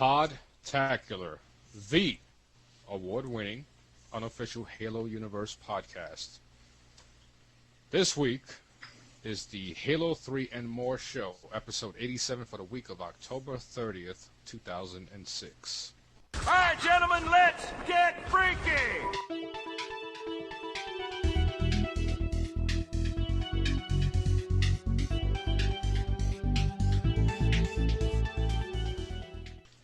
Podtacular, the award-winning, unofficial Halo Universe podcast. This week is the Halo 3 and More show, episode 87 for the week of October 30th, 2006. All right, gentlemen, let's get freaky!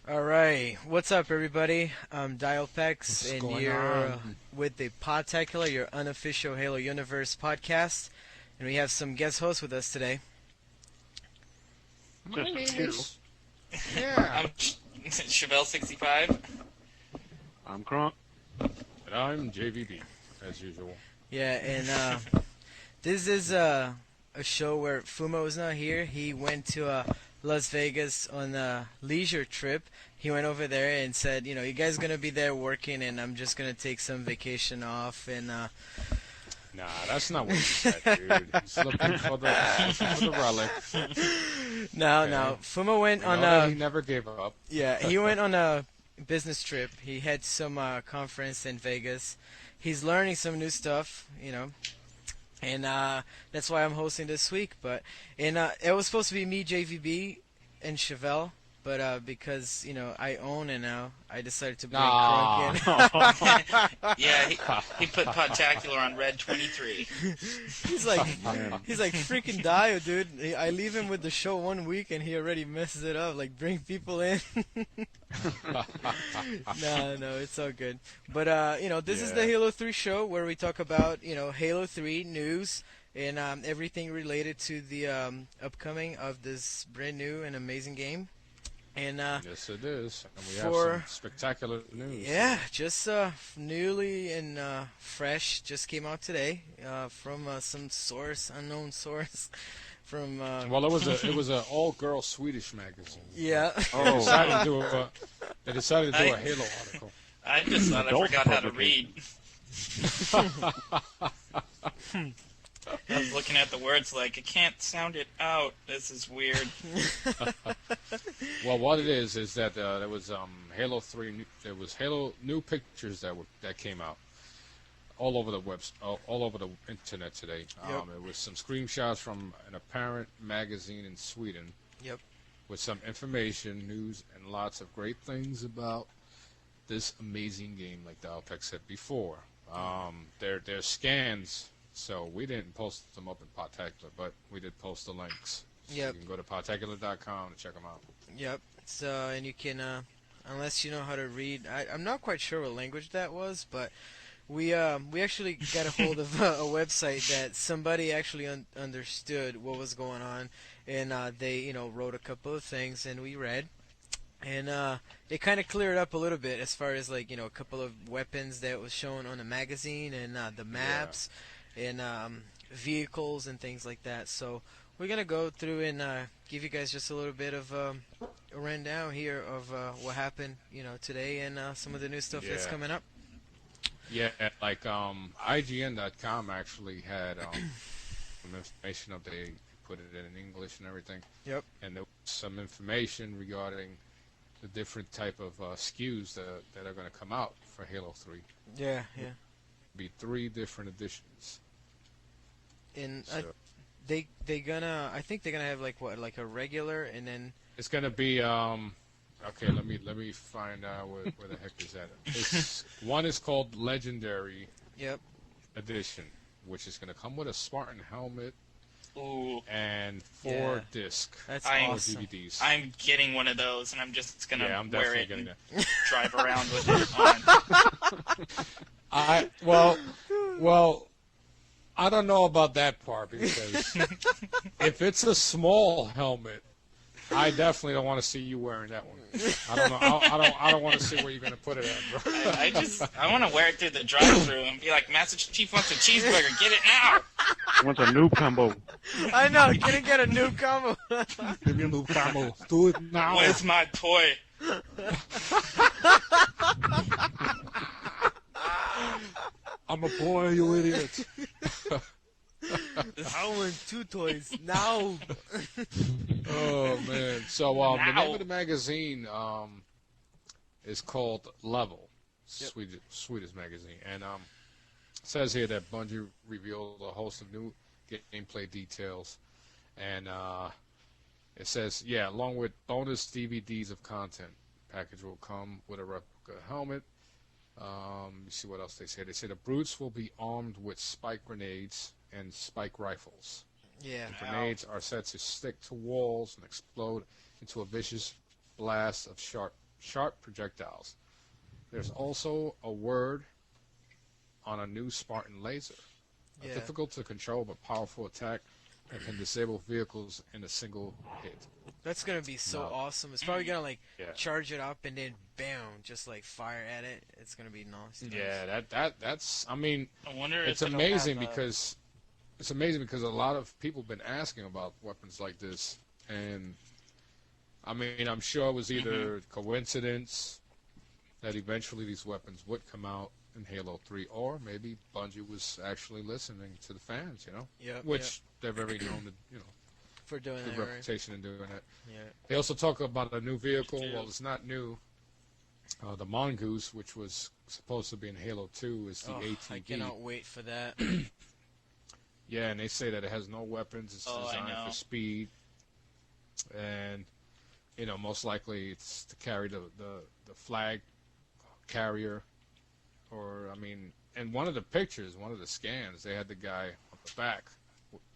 Alright, what's up everybody? I'm Dialpex and you're with the Podtacular, your unofficial Halo Universe podcast. And we have some guest hosts with us today. My name is... I'm Chevelle65. I'm Krunk. And I'm JVB, as usual. Yeah, and this is a show where Fumo is not here. He went to Las Vegas on a leisure trip. He went over there and said, you know, you guys are going to be there working and I'm just going to take some vacation off. And Nah, that's not what he said, dude. He's looking for the relic. No. Fumo went on a... He never gave up. Yeah, he went on a business trip. He had some conference in Vegas. He's learning some new stuff, you know. And that's why I'm hosting this week. But it was supposed to be me, JVB, and Chevelle. But because, you know, I own it now, I decided to bring Krunk in. Yeah, he put Podtacular on red 23. He's like freaking Dio, dude. I leave him with the show 1 week and he already messes it up. Like, bring people in. No, it's all good. But, you know, this is the Halo 3 show where we talk about, you know, Halo 3 news and everything related to the upcoming of this brand new and amazing game. And, yes, it is. And we have some spectacular news. Yeah, just newly and fresh, just came out today from some source, unknown source. From well, it was an all-girl Swedish magazine. Yeah. They decided to do a Halo article. I just thought I forgot how to read. I was looking at the words like, I can't sound it out. This is weird. Well, what it is that there was Halo 3. There was Halo new pictures that came out all over the all over the internet today. Yep. It was some screenshots from an apparent magazine in Sweden. Yep. With some information, news, and lots of great things about this amazing game, like the Alpex said before. They're scans. So we didn't post them up in Podtacular, but we did post the links. So yep. You can go to podtacular.com and check them out. Yep. So, and you can, unless you know how to read, I'm not quite sure what language that was, but we actually got a hold of a website that somebody actually understood what was going on, and they, you know, wrote a couple of things, and we read. And it kind of cleared up a little bit as far as, like, you know, a couple of weapons that was shown on the magazine and the maps. Yeah. And vehicles and things like that. So we're going to go through and give you guys just a little bit of a rundown here of what happened, you know, today and some of the new stuff that's coming up. Yeah, like IGN.com actually had some information up. They put it in English and everything. Yep. And there was some information regarding the different type of SKUs that are going to come out for Halo 3. Yeah. Be 3 different editions. And so, I think they're gonna have like a regular, and then it's gonna be okay. Let me find out where the heck is that. One is called Legendary. Yep. Edition, which is gonna come with a Spartan helmet. Ooh. And 4 disc. That's awesome. DVDs. I'm getting one of those, and I'm just gonna wear it and that. drive around with it on. Well, I don't know about that part, because if it's a small helmet, I definitely don't want to see you wearing that one. I don't know. I don't want to see where you're gonna put it at, bro. I want to wear it through the drive-thru and be like, Master Chief wants a cheeseburger. Get it now. Wants a new combo. I know. Gonna get a new combo. Give me a new combo. Do it now. Where's my toy? I'm a boy, you idiot. I want 2 toys now. Oh man! So the name of the magazine is called Level, Yep. Swedish magazine, and it says here that Bungie revealed a host of new gameplay details, and it says, yeah, along with bonus DVDs of content, package will come with a replica helmet. You see what else they say. They say the brutes will be armed with spike grenades and spike rifles. Yeah. The grenades are said to stick to walls and explode into a vicious blast of sharp projectiles. There's also a word on a new Spartan laser. A Yeah. difficult to control but powerful attack that can disable vehicles in a single hit. That's gonna be so No. awesome. It's probably gonna like Yeah. charge it up and then bam, just like fire at it. It's gonna be nice. Yeah, that's. I mean, I wonder it's if it'll amazing have, because a lot of people have been asking about weapons like this, and I mean, I'm sure it was either coincidence that eventually these weapons would come out in Halo 3, or maybe Bungie was actually listening to the fans, you know, Yep. which they're very known to, you know, for doing good that, right? reputation in doing that. Yeah. They also talk about a new vehicle. Well, it's not new. The Mongoose, which was supposed to be in Halo 2, is the Oh, ATV. I cannot wait for that. Yeah, and they say that it has no weapons. It's Oh, I designed know. for speed, and you know, most likely it's to carry the flag carrier, or I mean, in one of the pictures, one of the scans, they had the guy on the back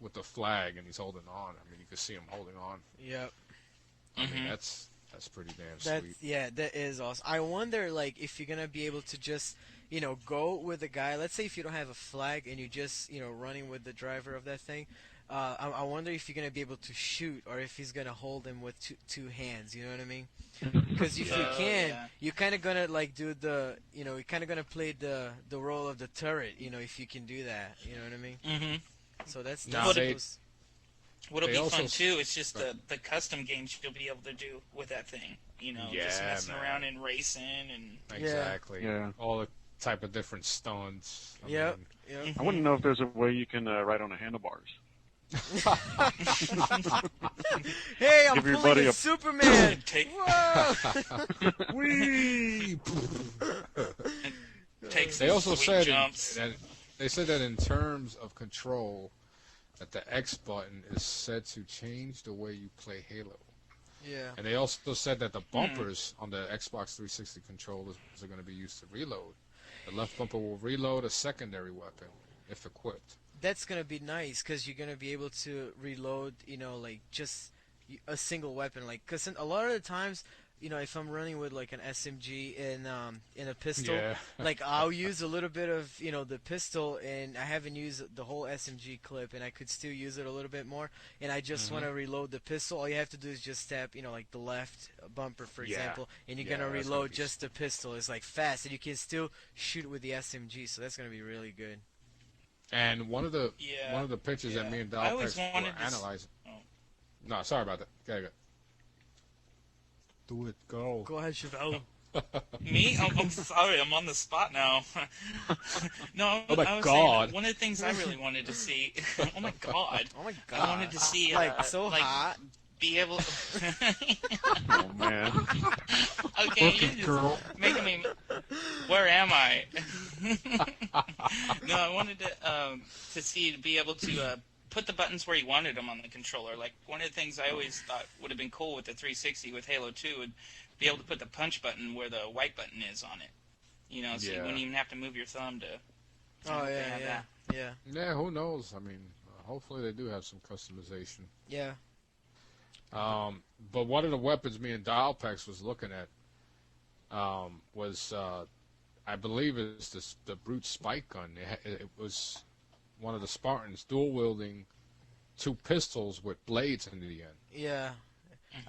with the flag, and he's holding on. I mean, you can see him holding on. Yep. I mean, that's pretty damn That's sweet. yeah, that is awesome. I wonder like if you're gonna be able to just go with a guy. Let's say if you don't have a flag and you just running with the driver of that thing. I wonder if you're gonna be able to shoot or if he's gonna hold him with two hands. You know what I mean? Because if you can, yeah. you're kind of gonna like do the you're kind of gonna play the role of the turret. If you can do that. You know what I mean? Mm-hmm. So that's Now, those- What'll They be also fun too is just the custom games you'll be able to do with that thing. Just Yeah, messing man. around and racing and Exactly. Yeah. All the type of different stunts. I Yep. mean, Yep. I want to know if there's a way you can ride on the handlebars. Hey, I'm Give your pulling buddy a a- Superman. take Whoa! Whee! take They some also sweet said jumps. that in terms of control, that the X button is said to change the way you play Halo. Yeah. And they also said that the bumpers on the Xbox 360 controllers are going to be used to reload. The left bumper will reload a secondary weapon if equipped. That's gonna be nice because you're gonna be able to reload, like just a single weapon. Like, cause a lot of the times, if I'm running with like an SMG and in a pistol, Yeah. like I'll use a little bit of the pistol, and I haven't used the whole SMG clip, and I could still use it a little bit more. And I just want to reload the pistol. All you have to do is just tap, like the left bumper, for Yeah. example, and you're Yeah, gonna that's gonna reload be just the pistol. It's like fast, and you can still shoot with the SMG. So that's gonna be really good. And one of the Yeah. pictures that me and I always Dalpex were wanted to analyzing. Oh. No, sorry about that. Go. Do it. Go. Go ahead, Chevelle. Me? I'm sorry, I'm on the spot now. No, Oh my I was God. saying one of the things I really wanted to see. Oh my God. Oh my I wanted god. to see Like so hot. be able. Oh man. Okay, you're just making me. Where am I? No, I wanted to see be able to put the buttons where you wanted them on the controller. Like one of the things I always thought would have been cool with the 360 with Halo 2 would be able to put the punch button where the white button is on it. So you Yeah. wouldn't even have to move your thumb to. Oh they yeah, have yeah, that. yeah, Yeah, who knows? I mean, hopefully they do have some customization. yeah. But one of the weapons me and Dialpex was looking at was, I believe, it's the brute spike gun. It was one of the Spartans dual wielding two pistols with blades in the end. Yeah.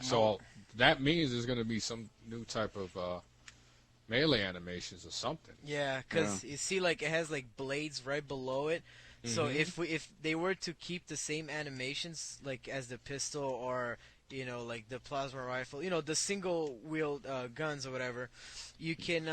So that means there's going to be some new type of melee animations or something. Yeah, because you see, like, it has, like, blades right below it. So if they were to keep the same animations, like, as the pistol or, like, the plasma rifle, the single-wheeled guns or whatever, you can,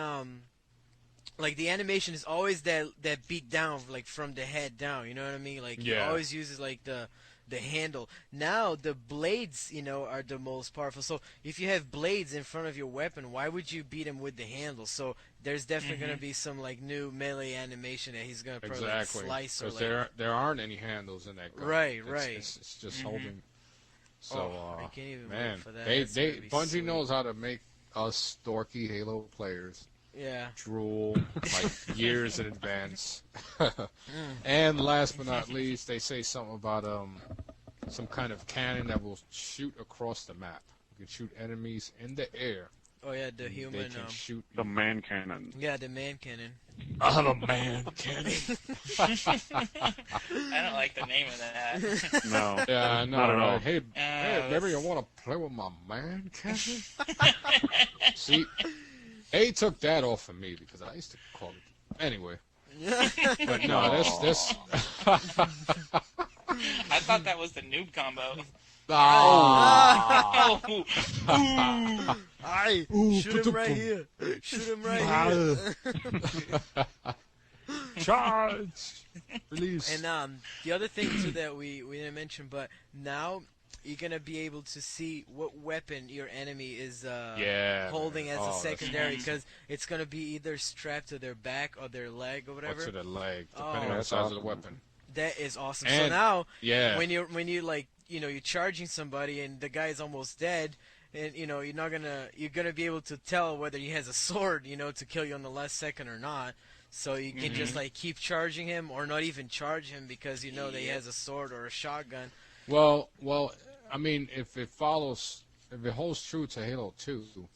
like, the animation is always that beat down, like, from the head down, you know what I mean? Like, you Yeah. always uses, like, the the handle. Now the blades, are the most powerful. So if you have blades in front of your weapon, why would you beat him with the handle? So there's definitely gonna be some like new melee animation that he's gonna probably like, Exactly. slice or Because like. there aren't any handles in that gun. Right, It's, right. It's just holding. So, I can't even man, wait for that. That's they gonna be Bungie sweet. knows how to make us dorky Halo players Yeah. drool like years in advance. And last but not least, they say something about some kind of cannon that will shoot across the map. You can shoot enemies in the air. Oh yeah, the They human. can shoot. The man cannon. Yeah, the man cannon. I'm a man cannon. I don't like the name of that. No. Yeah, no, Not at all. Hey, maybe you that's- want to play with my man cannon? See, they took that off of me because I used to call it. Anyway, but no, this. I thought that was the noob combo. Oh. Oh, Aye, shoot him right here. Shoot him right here. Charge! Release. And the other thing too that we didn't mention, but now you're gonna be able to see what weapon your enemy is holding man. as Oh, a that's secondary, nice. because it's gonna be either strapped to their back or their leg or Or whatever. to the leg, Oh. depending on the That's size of the awesome. weapon. That is awesome. So And- now Yeah. when you like you're charging somebody and the guy's almost dead, and you're gonna be able to tell whether he has a sword to kill you on the last second or not. So you can just like keep charging him or not even charge him because you know that he has a sword or a shotgun. Well, I mean, if it holds true to Halo 2,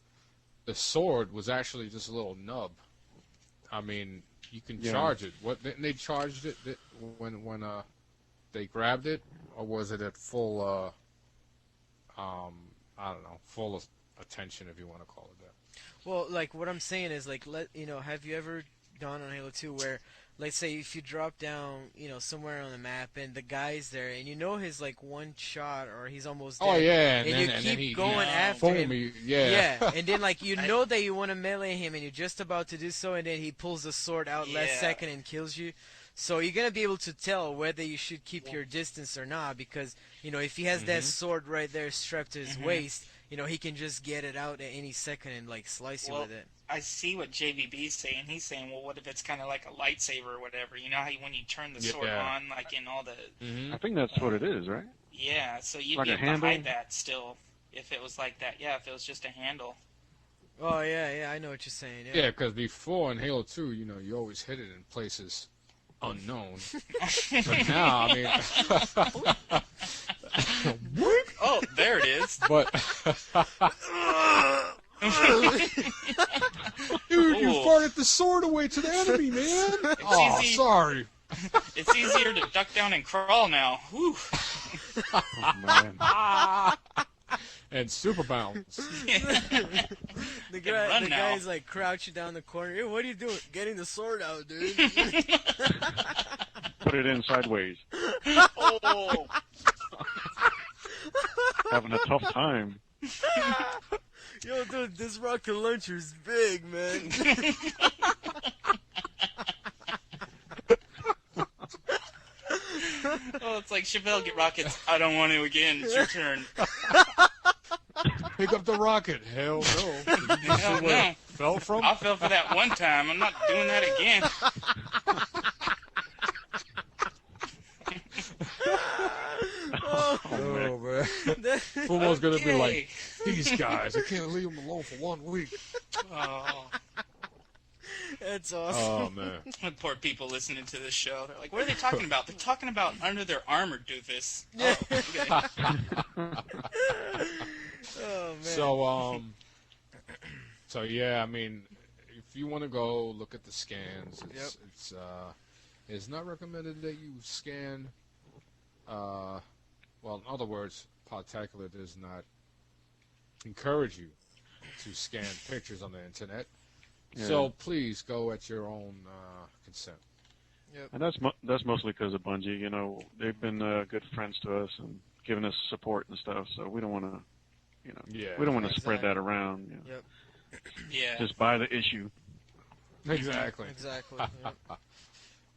the sword was actually just a little nub. I mean, you can Yeah. charge it. What didn't they charged it when they grabbed it, or was it at full? I don't know, full of attention, if you want to call it that. Well, like what I'm saying is like have you ever gone on Halo 2 where, let's say, if you drop down, somewhere on the map and the guy's there and his like one shot or he's almost dead. Oh yeah, and then, you and keep then he going after foam him. me, yeah. And then like know that you want to melee him and you're just about to do so, and then he pulls the sword out last Yeah. second and kills you. So you're gonna be able to tell whether you should keep your distance or not, because if he has that sword right there strapped to his waist, he can just get it out at any second and like slice you Well, with it. I see what JVB's saying. He's saying, well, what if it's kind of like a lightsaber or whatever? You know how when you turn the sword Yeah. on, like in all the... Mhm. I think that's what it is, right? Yeah, so you'd Like be a able to handle? hide that still if it was like that. Yeah, if it was just a handle. Oh yeah, I know what you're saying. Yeah, because before in Halo 2, you always hit it in places unknown. But now, I mean, Oh, there it is. but dude, you Ooh. farted the sword away to the enemy, man. Oh, easy. sorry. It's easier to duck down and crawl now. Whew. Oh, man. And super bounce. The Can run now. guy's like crouching down the corner. Hey, what are you doing? Getting the sword out, dude. Put it in sideways. Oh, Having a tough time. Yo, dude, this rocket launcher's big, man. oh, it's like Chevelle get rockets. I don't want to again. It's your turn. Pick up the rocket. Hell no. Did you Hell see where no. it fell from? I fell for that one time. I'm not doing that again. Oh, man. Fumo's going to be like, these guys, I can't leave them alone for 1 week. Oh, That's awesome. Oh, man. poor people listening to this show. They're like, what are they talking about? They're talking about under their armor, doofus. Yeah. Oh, okay. Oh man. So yeah, I mean, if you want to go look at the scans, it's not recommended that you scan. Well, in other words, Podtacular does not encourage you to scan pictures on the internet. Yeah. So please go at your own consent. And that's mostly because of Bungie. They've been good friends to us and giving us support and stuff. So we don't want to, Yeah. we don't want to Exactly. spread that around. Yep. Yeah. Just buy the issue. Exactly. Exactly. Yep.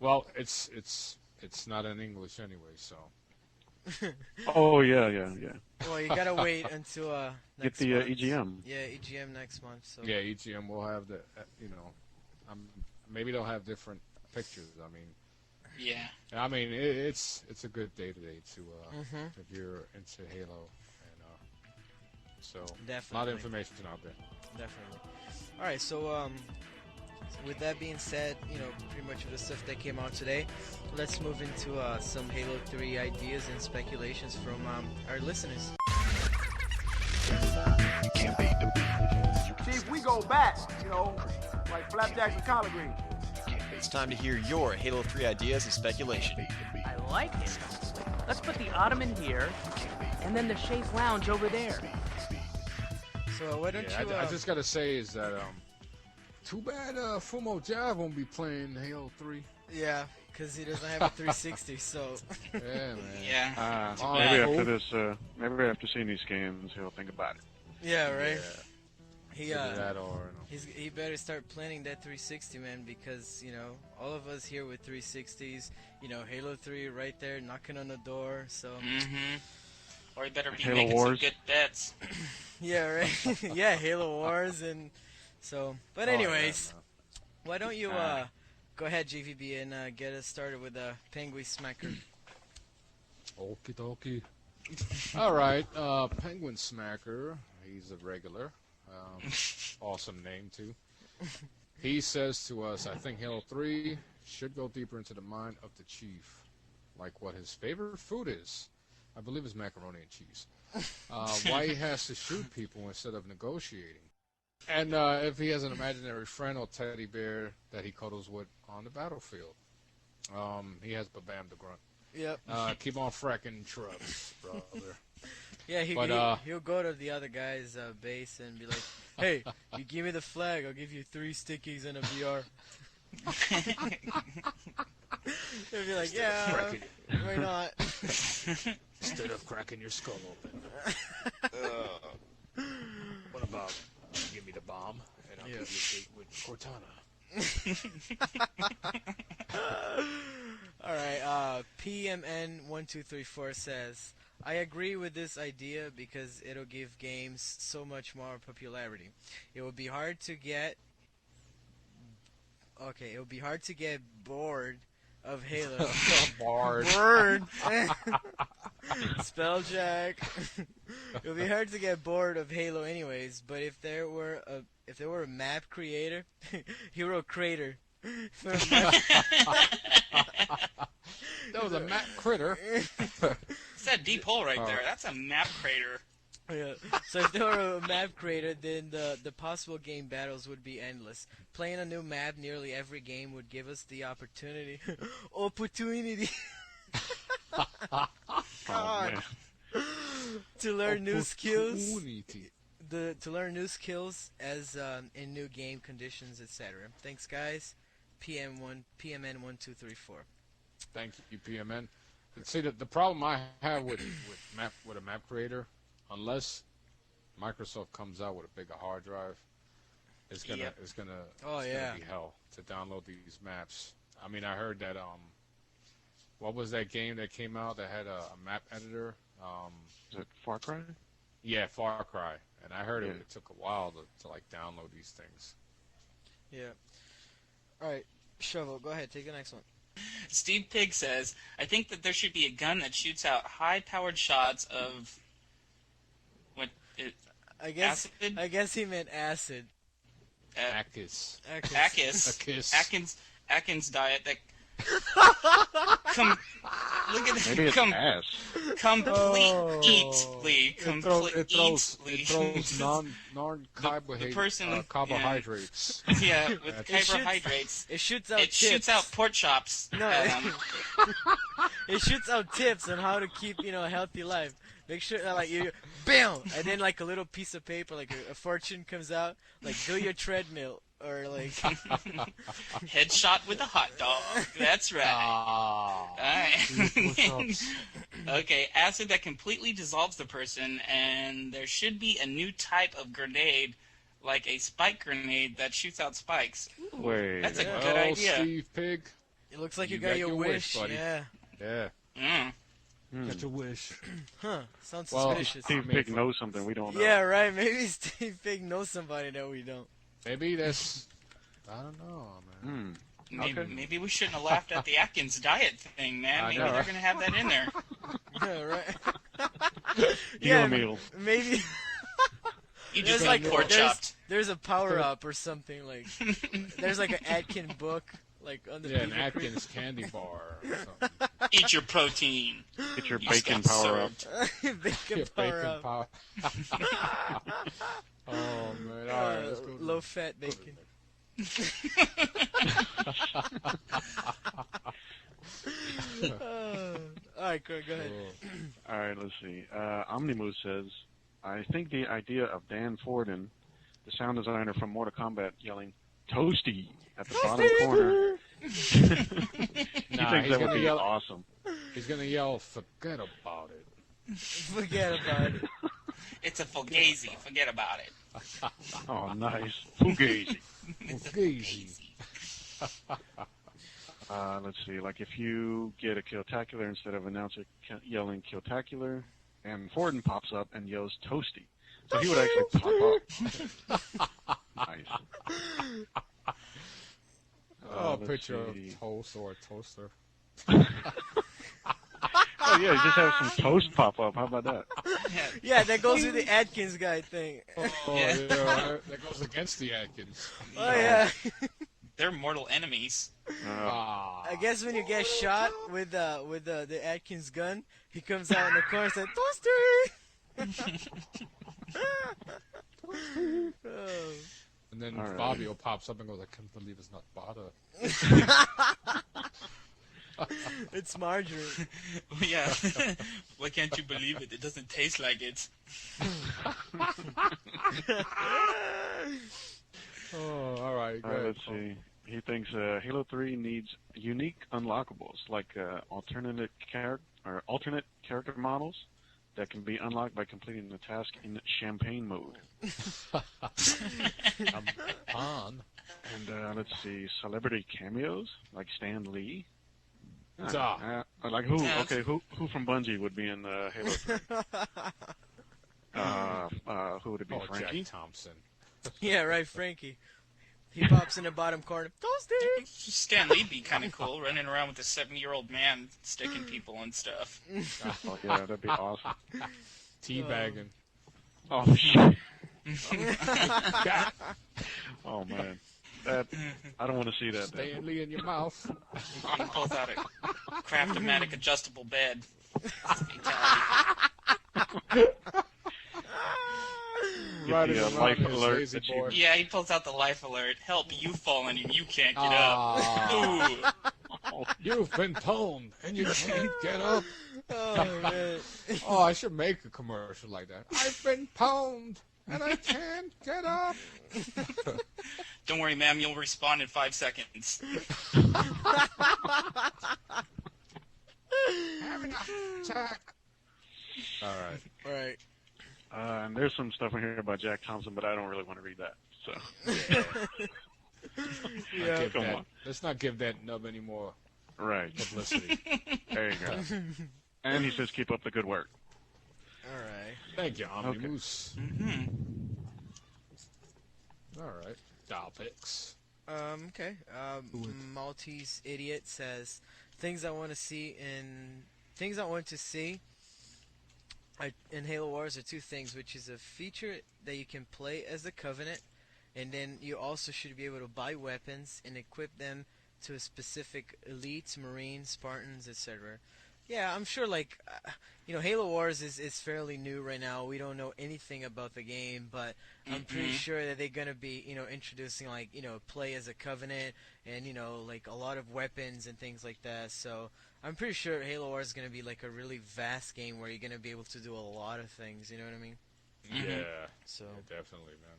Well, it's not in English anyway, so Oh yeah. Well, you gotta wait until Get next the month. EGM. Yeah, EGM next month. So Yeah, EGM will have the, maybe they'll have different pictures. Yeah. It's a good day today to Mhm. if you're into Halo, and so a lot Definitely. of information out there. Definitely. All right, so with that being said, pretty much of the stuff that came out today, let's move into some Halo 3 ideas and speculations from our listeners. See, if we go back, like flapjacks and collard greens. It's time to hear your Halo 3 ideas and speculation. I like it. Let's put the Ottoman here, and then the Chaise Lounge over there. So why don't Yeah, you? I just gotta say is that too bad Fumo Jive won't be playing Halo 3. Yeah, because he doesn't have a 360. So Yeah, man. Yeah. Maybe after this, maybe after seeing these games, he'll think about it. yeah, right. He Either that or he better start planning that 360, man, because all of us here with 360s, Halo 3 right there knocking on the door. So Mm-hmm. Or you better be Halo making Wars. some good bets. yeah, right. Yeah, Halo Wars and so. But anyways, why don't you go ahead, GVB, and get us started with a Penguin Smacker. Okie dokie. All right, Penguin Smacker. He's a regular. Awesome name too. He says to us, "I think Halo 3 should go deeper into the mind of the chief, like what his favorite food is. I believe it's macaroni and cheese. Why he has to shoot people instead of negotiating, and if he has an imaginary friend or teddy bear that he cuddles with on the battlefield. He has Babam the Grunt. Yep. Keep on fracking trucks, brother." Yeah, he'll go to the other guy's base and be like, "Hey, you give me the flag, I'll give you 3 stickies and a VR." He'll be like, "Yeah, why not?" Instead of cracking your skull open. What about give me the bomb and I'll give you a date with Cortana. All right, PMN1234 says, "I agree with this idea because it'll give games so much more popularity. It would be hard to get bored of Halo." Bard. Bored. Spell check. It would be hard to get bored of Halo anyways, but if there were a map creator, Hero Crater. That was a map critter. It's that deep hole right there. That's a map crater. Yeah. So if there were a map creator, then the possible game battles would be endless. Playing a new map nearly every game would give us the opportunity. God. man. To learn new skills. Opportunity. To learn new skills as in new game conditions, etc. Thanks, guys. PMN1234. Thank you, PMN. See, the problem I have with a map creator, unless Microsoft comes out with a bigger hard drive, it's gonna be hell to download these maps. I mean, I heard that what was that game that came out that had a map editor? Is it Far Cry? Yeah, Far Cry. And I heard Yeah. it took a while to like download these things. Yeah. All right, Shovel, go ahead. Take the next one. Steve Pig says, "I think that there should be a gun that shoots out high-powered shots of I guess acid. he meant acid. Akis. Atkins diet that look at Maybe this. it's ass. Completely. It throws non-carbohydrates. Carbohydrates. Yeah, with carbohydrates. It shoots out It tips. shoots out pork chops. No, it shoots out tips on how to keep a healthy life. Make sure that you bam, and then like a little piece of paper, like a fortune comes out, like do your treadmill or like Headshot with a hot dog. That's right. Alright. Okay, acid that completely dissolves the person, and there should be a new type of grenade, like a spike grenade that shoots out spikes. Wait. That's a Yeah. good idea. Steve Pig. it looks like you You got got your your wish. wish, buddy. Yeah. Yeah. Get your wish. Huh? Sounds Well, suspicious. Steve Pig knows something we don't know. Yeah, right. Maybe Steve Pig knows somebody that we don't. Maybe that's... I don't know, man. Maybe we shouldn't have laughed at the Atkins diet thing, man. I Maybe know, they're right? gonna have that in there. Yeah, right. Deal meal. Maybe. You There's just like like pork chopped. there's a power up or something like. There's like an Atkins book like on the. Yeah, an Beaver Creek. Atkins candy bar or something. Eat your protein. Get your You bacon got power up. served. Bacon Get power bacon up. power. Oh, man. All right, let's go. Low fat bacon. Alright, go ahead. All right, let's see. Omnimoose says, I think the idea of Dan Forden, the sound designer from Mortal Kombat, yelling "Toasty" at the bottom corner. He thinks that would be awesome. He's gonna yell, "Forget about it." Forget about it. It's a fugazi. Forget about it. Oh, nice. Fugazi. Fugazi. Let's see. Like if you get a Killtacular instead of announcer yelling Killtacular, and Forden pops up and yells "Toasty," so he would actually pop up. Nice. Oh, let's picture of see. toast or a toaster. Oh yeah, just have some toast pop up. How about that? Yeah, that goes with the Atkins guy thing. Oh, Yeah. yeah, that goes against the Atkins. Oh yeah. They're mortal enemies. Ah. I guess when you get shot with the Atkins gun, he comes out in the corner and says, "Toaster!" Oh. And then All right. Fabio pops up and goes, "I can't believe it's not butter." It's margarine. Yeah. Why can't you believe it? It doesn't taste like it. Oh, all right. Go All right, ahead. let's see. He thinks Halo 3 needs unique unlockables, like alternate character models that can be unlocked by completing the task in champagne mode. On. And let's see, celebrity cameos like Stan Lee. Like who? Yeah, Okay, who from Bungie would be in Halo 3? Who would it be? Oh, Frankie? Jack Thompson. Yeah, right, Frankie. He pops in the bottom corner. Toasty! Stan Lee'd be kind of cool, running around with a 70-year-old man sticking people and stuff. Oh yeah, that'd be awesome. Teabagging. Oh shit. Oh man, that I don't want to see that. Stanley in your mouth. He pulls out a Craft-O-Matic adjustable bed. Get the life his alert lazy that you- boy. Yeah, he pulls out the life alert. Help, you've fallen and you can't get Ah. up. Ooh. You've been pwned and you can't get up. Oh, man. Oh, I should make a commercial like that. I've been pwned and I can't get up. Don't worry, ma'am, you'll respawn in 5 seconds. Having a attack. All right. Right. And there's some stuff in here about Jack Thompson, but I don't really want to read that. So Yeah. Give come that- on. Let's not give that nub any more Right, publicity. there you go. And he says keep up the good work. All right. Thank you, Omnimoose. Mm-hmm. All right. Dial picks. Okay. Maltese idiot says things I want to see in Halo Wars are two things, which is a feature that you can play as the Covenant, and then you also should be able to buy weapons and equip them to a specific elites, Marines, Spartans, etc. Yeah, I'm sure, like, Halo Wars is fairly new right now. We don't know anything about the game, but I'm pretty sure that they're going to be, introducing, like, play as a Covenant and, like, a lot of weapons and things like that. So I'm pretty sure Halo Wars is going to be, like, a really vast game where you're going to be able to do a lot of things, you know what I mean? Yeah. So, Yeah, definitely, man.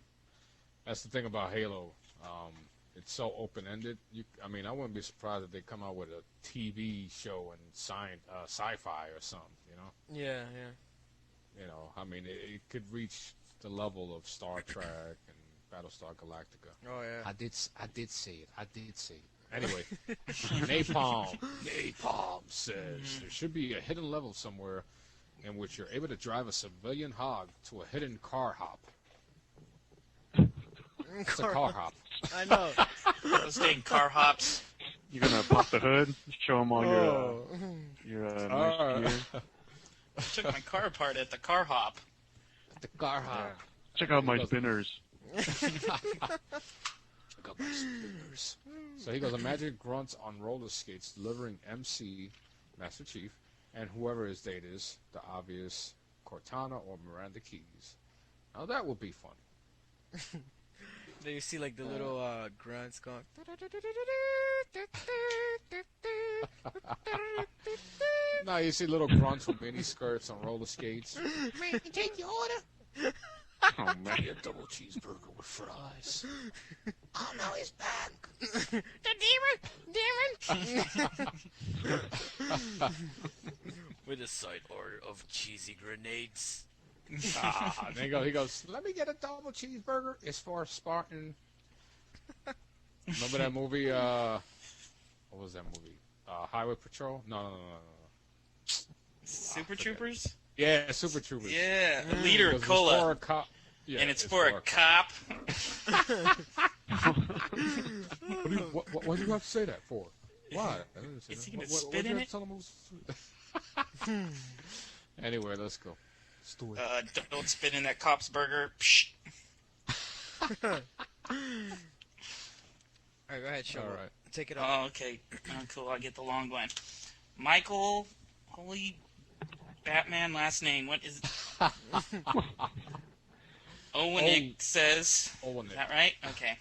That's the thing about Halo. It's so open-ended. I wouldn't be surprised if they come out with a TV show and sci-fi or something, yeah. It could reach the level of Star Trek and Battlestar Galactica. Oh, yeah. I did say it. Anyway, Napalm says there should be a hidden level somewhere in which you're able to drive a civilian hog to a hidden car hop. It's a car hop. I know. Those dang car hops. You're gonna pop the hood, show them all your nice gear. I took my car apart at the car hop. The car hop. Check out my spinners. So he goes, imagine grunts on roller skates delivering MC, Master Chief, and whoever his date is, the obvious Cortana or Miranda Keys. Now that would be fun. Then you see like the little grunts going. No, you see little grunts with mini skirts on roller skates. Man, you take your order? Oh man. A double cheeseburger with fries. Oh no, he's back. The demon! With a side order of cheesy grenades. And then he goes, let me get a double cheeseburger. It's for Spartan. Remember that movie? What was that movie? Highway Patrol? No. Super Troopers? Yeah, Super Troopers. Yeah, a liter of It's cola. for a cop. Yeah, And it's for a cop. What do you have to say that for? Why? I didn't say Is that. he gonna What spit do you in have it? to tell him? Anyway, let's go. Let's do it. Don't spit in that cop's burger. Psh. Alright, go ahead, show. All right. Take it off. Oh, okay. Oh, cool. I'll get the long one. Michael, holy Batman last name. What is it? Owenik says. Owenik. Is that right? Okay.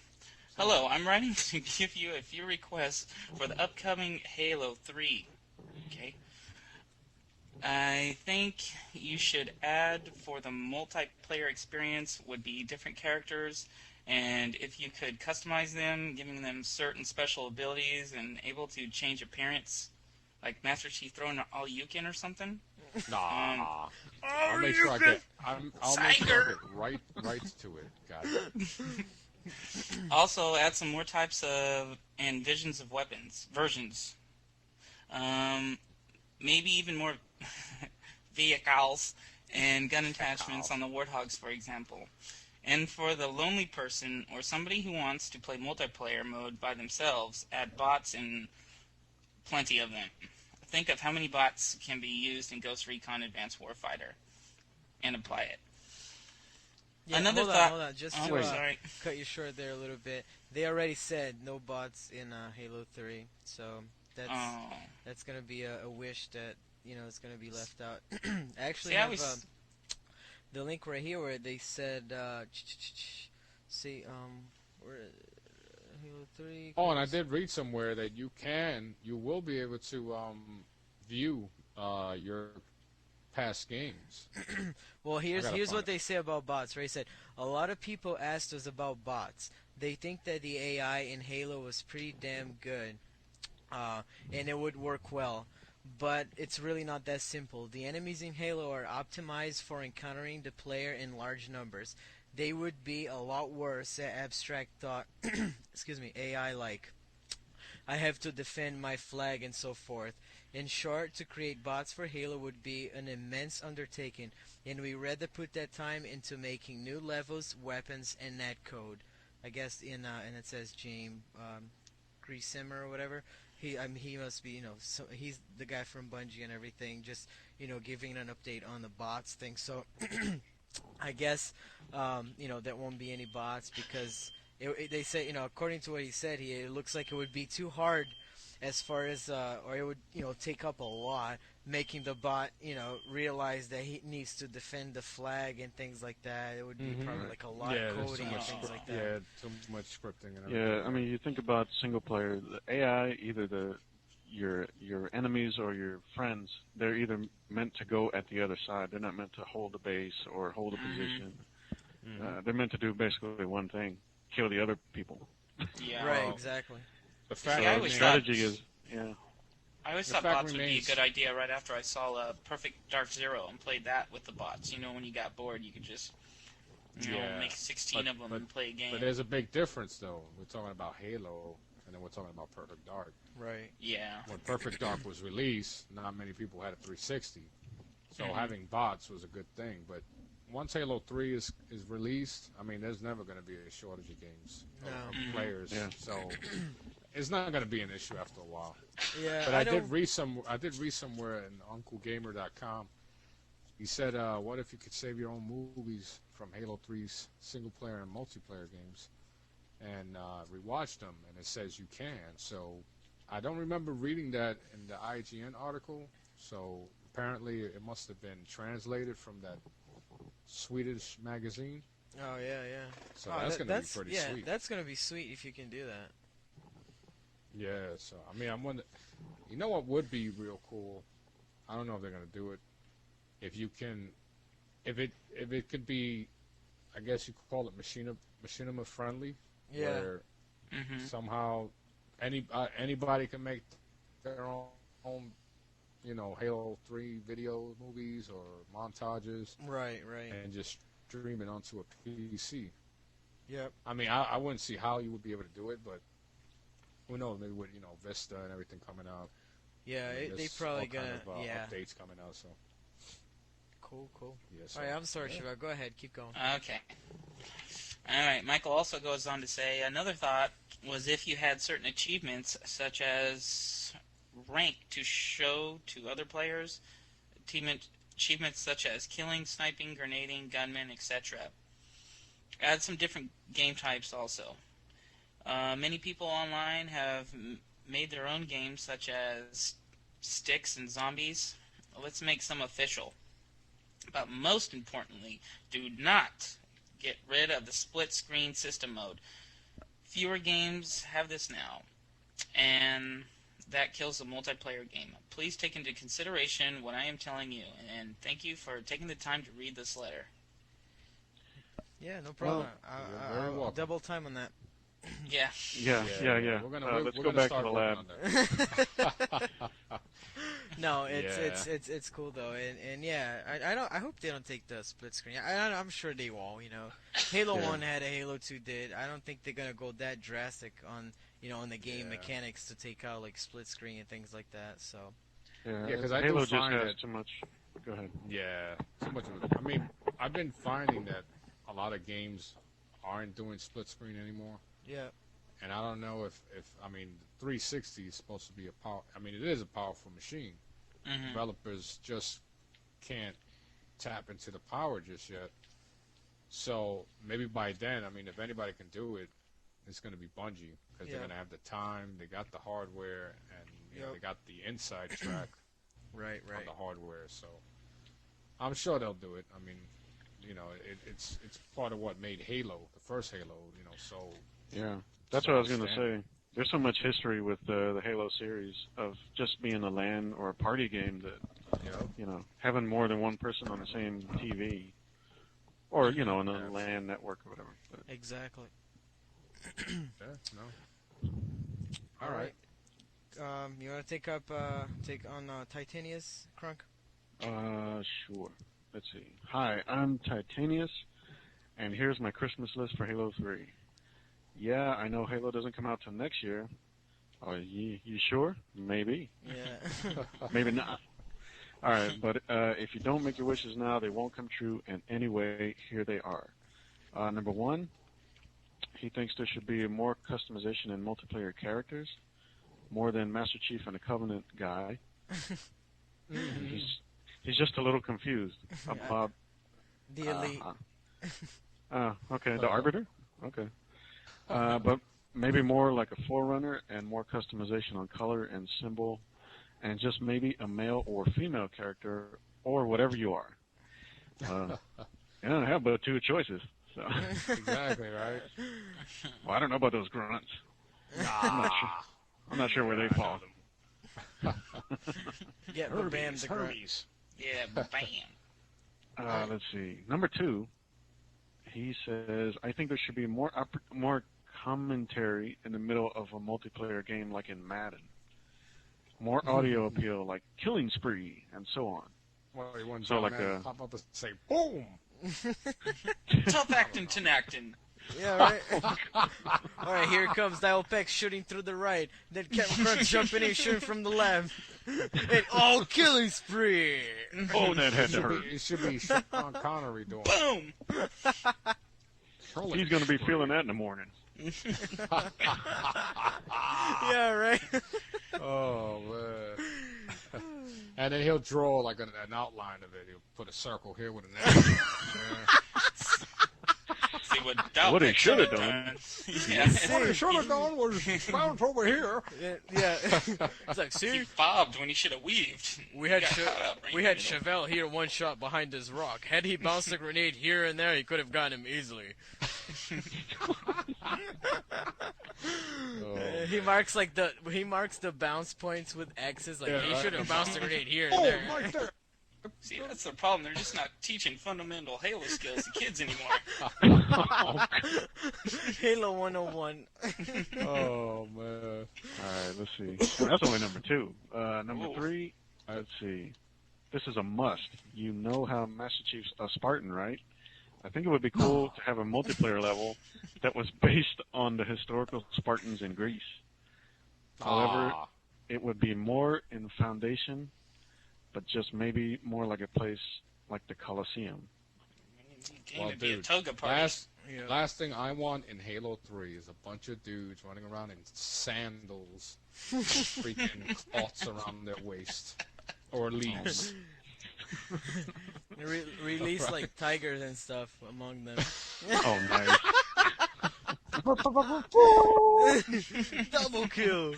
Hello, I'm writing to give you a few requests for the upcoming Halo 3. Okay. I think you should add for the multiplayer experience would be different characters, and if you could customize them, giving them certain special abilities and able to change appearance, like Master Chief throwing an all-you-can or something. Nah. I'll make sure I get. I'll make sure I get right to it. Got it. Also, add some more types of and versions of weapons. Maybe even more vehicles and gun attachments on the Warthogs, for example. And for the lonely person or somebody who wants to play multiplayer mode by themselves, add bots and plenty of them. Think of how many bots can be used in Ghost Recon Advanced Warfighter and apply it. Yeah, Another hold thought. On, hold on. Just Oh, to sorry. cut you short there a little bit. They already said no bots in Halo 3, so that's gonna be a wish that it's gonna be left out. I actually See, I have was- the link right here where they said see where Halo 3. Oh, and I did read somewhere that you will be able to view your past games. Well, here's find what it. they say about bots. Right? They said a lot of people asked us about bots. They think that the AI in Halo was pretty damn good, and it would work well. But it's really not that simple. The enemies in Halo are optimized for encountering the player in large numbers. They would be a lot worse at abstract thought, AI-like. I have to defend my flag and so forth. In short, to create bots for Halo would be an immense undertaking, and we rather put that time into making new levels, weapons, and netcode. I guess and it says James Griesemer or whatever. He must be, so he's the guy from Bungie and everything, just, giving an update on the bots thing. So, I guess, there won't be any bots because they say, according to what he said, it looks like it would be too hard as far as, or it would, take up a lot, making the bot, realize that he needs to defend the flag and things like that. It would be probably like a lot of coding and things like that. Yeah, too much scripting and everything. Yeah, I mean, you think about single player, the AI, either your enemies or your friends, they're either meant to go at the other side. They're not meant to hold a base or hold a position. They're meant to do basically one thing: kill the other people. Yeah. Right, exactly. The fact I So always the thought- strategy is, yeah. I always The thought fact bots would be a remains- good idea right after I saw Perfect Dark Zero and played that with the bots. When you got bored, you could just Yeah, make 16 of them and play a game. But there's a big difference, though. We're talking about Halo. and then we're talking about Perfect Dark. Right. Yeah. When Perfect Dark was released, not many people had a 360, so having bots was a good thing. But once Halo 3 is released, I mean, there's never going to be a shortage of games of players. Yeah. So it's not going to be an issue after a while. Yeah. But I did read somewhere in UncleGamer.com. He said, "What if you could save your own movies from Halo 3's single-player and multiplayer games, and rewatch them?" And it says you can. So I don't remember reading that in the IGN article. So apparently it must have been translated from that Swedish magazine. Oh yeah. So Oh, that's going to be pretty sweet. Yeah, that's gonna be sweet if you can do that. Yeah. So I mean, I'm wondering. You know what would be real cool? I don't know if they're going to do it. If you can, if it could be, I guess you could call it machinima friendly. Yeah. Where somehow anybody can make their own, Halo 3 video movies or montages. Right. And just stream it onto a PC. Yep. I mean, I wouldn't see how you would be able to do it, but who knows? Maybe with Vista and everything coming out. Yeah, they there's probably all kind gonna. of, Yeah. updates coming out. So Cool. yeah. So, All right, I'm sorry, Chevelle. Go ahead, keep going. Okay. All right. Michael also goes on to say another thought was if you had certain achievements such as rank to show to other players, achievements such as killing, sniping, grenading, gunman, etc. Add some different game types also. Many people online have made their own games such as sticks and zombies. Let's make some official. But most importantly, do not get rid of the split screen system mode. Fewer games have this now, and that kills the multiplayer game. Please take into consideration what I am telling you, and thank you for taking the time to read this letter. Yeah, no problem. you're very I'll welcome. double time on that. Yeah. Yeah. We're gonna Let's we're go gonna back start to the working lab. on that. No, it's Yeah. it's cool though, and yeah, I hope they don't take the split screen. I'm sure they won't. Halo 1 had a Halo 2 did. I don't think they're gonna go that drastic on on the game mechanics to take out like split screen and things like that. So Yeah, Yeah, 'cause I do Halo just find has that- too much. Go ahead. Yeah, too much of it. I mean, I've been finding that a lot of games aren't doing split screen anymore, yeah, and I don't know if I mean, the 360 is supposed to be it is a powerful machine. Developers just can't tap into the power just yet. So maybe by then, I mean, if anybody can do it, it's going to be Bungie because they're going to have the time, they got the hardware, and they got the inside track right. on the hardware. So I'm sure they'll do it. I mean, it's part of what made Halo, the first Halo. So Yeah, that's what I was going to say. There's so much history with the Halo series of just being a LAN or a party game that, having more than one person on the same TV or, in a LAN network or whatever. But, Exactly. no. All right. You want to take on Titanius, Krunk? Sure. Let's see. Hi, I'm Titanius, and here's my Christmas list for Halo 3. Yeah, I know Halo doesn't come out till next year. Oh, you sure? Maybe. Yeah. Maybe not. All right, but if you don't make your wishes now, they won't come true. And anyway, here they are. Number 1, he thinks there should be more customization in multiplayer characters, more than Master Chief and the Covenant guy. He's just a little confused about The Elite. okay, the Arbiter? Okay. But maybe more like a Forerunner and more customization on color and symbol and just maybe a male or female character or whatever you are. I don't have but 2 choices. So. Exactly, right? Well, I don't know about those grunts. I'm not sure where they fall. Yeah, bam, the grunt. Yeah, bam. Let's see. Number 2, he says, I think there should be more commentary in the middle of a multiplayer game like in Madden. More audio appeal like Killing Spree and so on. Well, you want So like pop up and say, boom! Tough acting, Tinactin. Yeah, right. All right, here comes Dialpex shooting through the right. Then CapnKrunk jumping in, shooting from the left. And all killing spree. Oh, that had to hurt. It should be Sean Connery doing it. Boom! He's going to be feeling that in the morning. Yeah, right. Oh, man. And then he'll draw like an outline of it. He'll put a circle here with an arrow. See what What he Dialpex should have should've done. Yeah. What he should have done was bounce over here. Yeah. It's like, He see, bobbed when he should have weaved. we had Got caught up right we in had the middle. Chevelle here one shot behind his rock. Had he bounced a grenade here and there, he could have gotten him easily. He marks the bounce points with X's. Like he should have bounced a grenade here and there. Right there. See, that's the problem. They're just not teaching fundamental Halo skills to kids anymore. Halo 101. Oh, man. All right, let's see. That's only number 2. Number 3, let's see. This is a must. You know how Master Chief's a Spartan, right? I think it would be cool to have a multiplayer level that was based on the historical Spartans in Greece. However, it would be more in foundation, but just maybe more like a place like the Colosseum. Well, It'd be a dude, toga party. last thing I want in Halo 3 is a bunch of dudes running around in sandals, freaking cloths around their waist, or leaves. Release like tigers and stuff among them. Oh, nice. Double kill.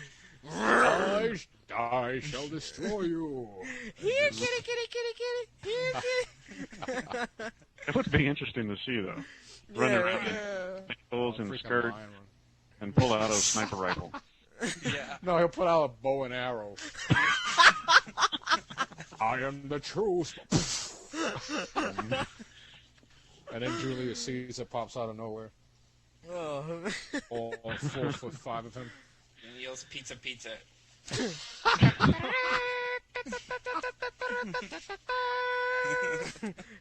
I shall destroy you. Here, kitty, kitty, kitty, kitty. Here, kitty. It would be interesting to see, though. Run around in sandals and Freaking skirt lion run. and pull out a sniper rifle. Yeah. No, he'll put out a bow and arrow. I am the truth. And then Julius Caesar pops out of nowhere. Oh. All 4'5" of him. And he yells, pizza, pizza.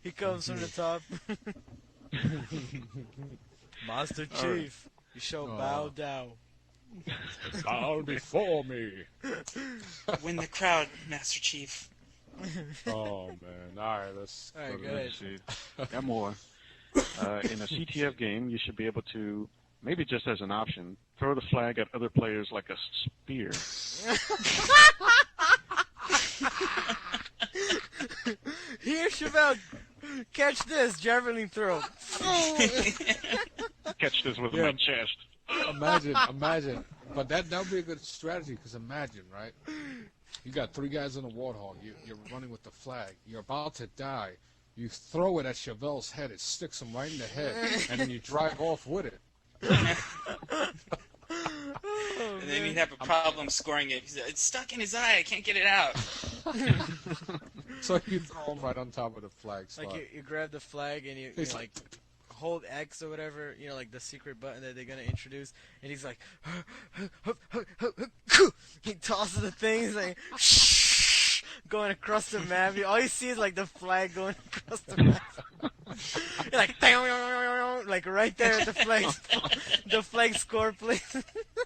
He comes from the top. Master Chief, you shall bow down. Bow before me. Win the crowd, Master Chief. Oh man! All right, let's. All right, go go to ahead. See. Got more. In a CTF game, you should be able to, maybe just as an option, throw the flag at other players like a spear. Here, Chevelle, catch this javelin throw. Catch this with Yeah. my chest. Imagine. But that would be a good strategy, because imagine, right? You got 3 guys in a warthog. You're running with the flag. You're about to die. You throw it at Chevelle's head. It sticks him right in the head, and then you drive off with it. And then he'd have a problem scoring it. He's like, it's stuck in his eye. I can't get it out. So you throw him right on top of the flag spot. Like you grab the flag and you He's like hold X or whatever, you know, like the secret button that they're gonna introduce, and he's like, he tosses the thing, he's like, going across the map. All you see is like the flag going across the map. You're like right there at the flag score place.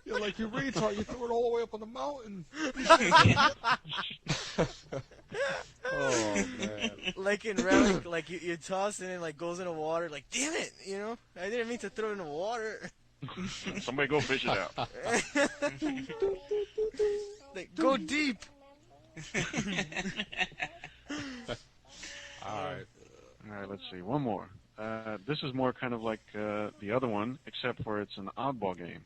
You're like, you retard, you threw it all the way up on the mountain. Oh, man. Like in Relic, like you toss it and it like goes in the water. Like, damn it, you know, I didn't mean to throw it in the water. Somebody go fish it out. Like, go deep. All right. All right, let's see. One more. This is more kind of like the other one, except for it's an oddball game.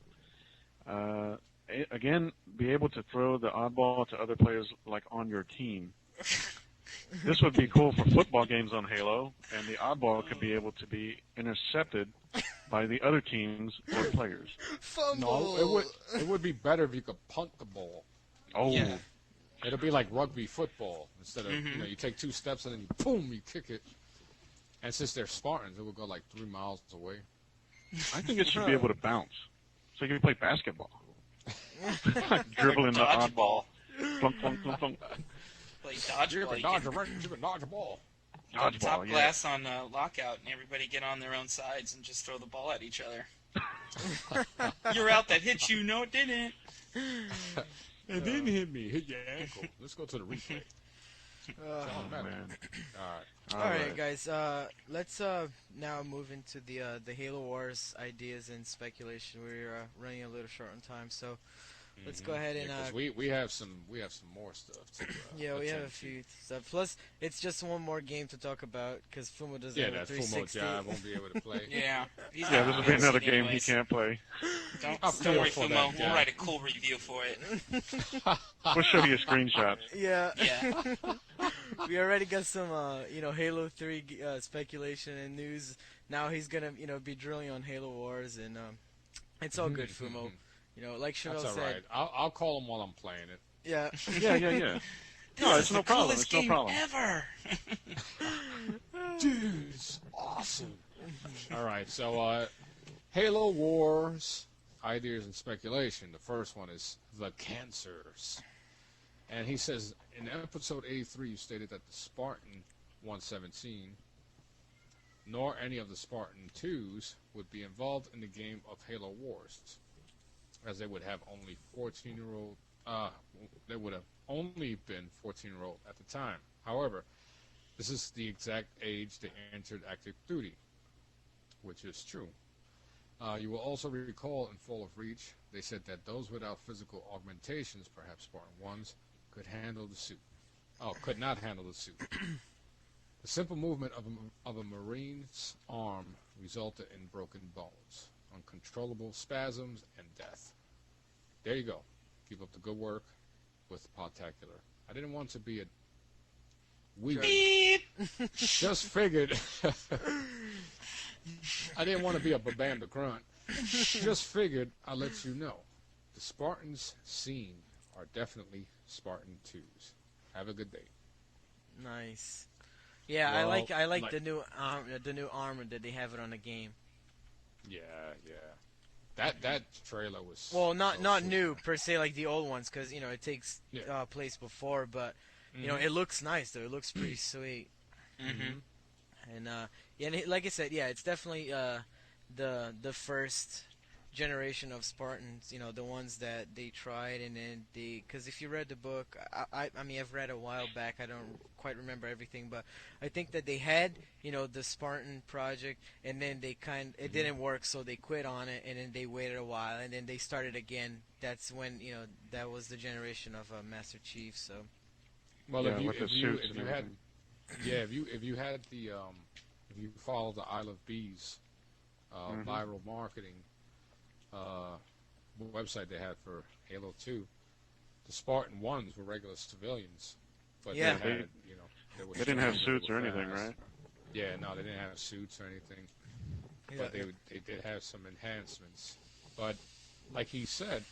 Again, be able to throw the oddball to other players like on your team. This would be cool for football games on Halo, and the oddball could be able to be intercepted by the other teams or players. Fumble. No, it would be better if you could punt the ball. Oh, Yeah. It'll be like rugby football. Instead of, you take 2 steps and then you, boom, you kick it. And since they're Spartans, it would go like 3 miles away. I think it should be able to bounce. So you can play basketball. Dribbling the oddball. Plunk, plunk, plunk, plunk. Play You dodgeball. can dodge a ball. Dodgeball, top yeah. glass on lockout, and everybody get on their own sides and just throw the ball at each other. You're out, that hit you. No, it didn't. It didn't hit me. Hit your ankle. Let's go to the replay. Oh, man. All All right, guys. Let's now move into the Halo Wars ideas and speculation. We're running a little short on time, so let's go ahead and. 'Cause we have some more stuff to. Yeah, we have a attend to. few stuff. Plus, it's just one more game to talk about because Fumo doesn't Yeah, have a that Fumo 360. Jive won't be able to play. Yeah. He's Yeah, not this will be another listening game he anyways. can't play. Don't I'll feel worry, for Fumo. that We'll guy. write a cool review for it. We'll show you a screenshot. Yeah. Yeah. We already got some, Halo 3 speculation and news. Now he's gonna, be drilling on Halo Wars, and it's all good, Fumo. Like Chevelle That's all said. right. I'll call him while I'm playing it. Yeah. Yeah. No, it's no problem. Coolest It's no game problem. ever. Dude, it's awesome. All right, so Halo Wars ideas and speculation. The first one is the cancers, and he says in episode 83 you stated that the Spartan 117 nor any of the Spartan 2s would be involved in the game of Halo Wars, as they would have only 14-year-old. They would have only been 14-year-old at the time. However, this is the exact age they entered active duty, which is true. You will also recall in Fall of Reach, they said that those without physical augmentations, perhaps Spartan 1s, could handle the suit. Oh, could not handle the suit. The simple movement of a Marine's arm resulted in broken bones, uncontrollable spasms, and death. There you go. Keep up the good work with Podtacular. I didn't want to be a weird. Beep. Just figured. I didn't want to be a babam the grunt. Just figured I'll let you know. The Spartans seen are definitely Spartan 2s. Have a good day. Nice. Yeah, Well, I like like- the new armor that they have it on the game. Yeah. That trailer was. Well, not so sweet. new per se like the old ones, because it takes Yeah. place before, but it looks nice though. It looks pretty sweet. Mm-hmm. And like I said, yeah, it's definitely the first generation of Spartans. The ones that they tried, and then because if you read the book, I mean I've read a while back. I don't quite remember everything, but I think that they had the Spartan project, and then it didn't work, so they quit on it, and then they waited a while, and then they started again. That's when that was the generation of Master Chief. So Well, Yeah, if with the you suits and had, everything. yeah, if you had the if you follow the Isle of Bees viral marketing website they had for Halo 2, the Spartan 1s were regular civilians, but Yeah. they had, They didn't have suits or anything, right? Yeah, no, they didn't have suits or anything, but they did have some enhancements. But like he said,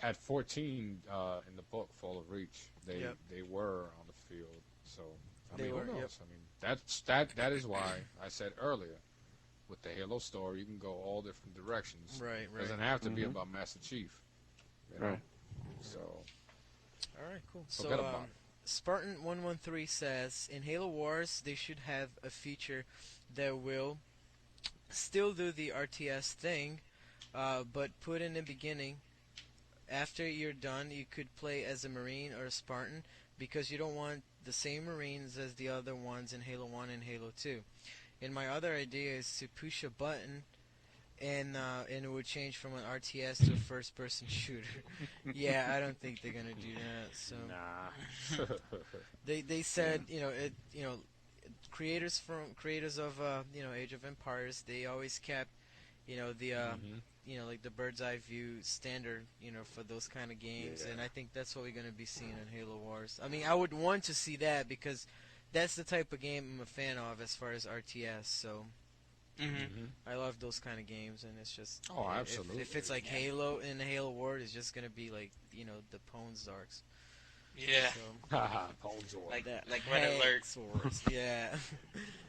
at 14 in the book Fall of Reach, they were on the field. So I They mean, were, who knows? yep. I mean, that is why I said earlier, with the Halo story, you can go all different directions. Right. It doesn't have to be about Master Chief. Right. So All right, cool. forget about it. Spartan 113 says in Halo Wars they should have a feature that will still do the RTS thing, but put in the beginning. After you're done, you could play as a Marine or a Spartan, because you don't want the same Marines as the other ones in Halo 1 and Halo 2. And my other idea is to push a button, and it would change from an RTS to a first-person shooter. Yeah, I don't think they're gonna do that. So Nah. they said creators of Age of Empires, they always kept like the bird's eye view standard for those kind of games, Yeah. and I think that's what we're gonna be seeing in Halo Wars. I mean, I would want to see that because that's the type of game I'm a fan of as far as RTS. So I love those kind of games, and it's just Oh, absolutely. If it's like Halo in the Halo World, it's just gonna be like the Pones Darks. Yeah. So Haha, Pones War. Like that Red Alert. Hex Wars. Yeah,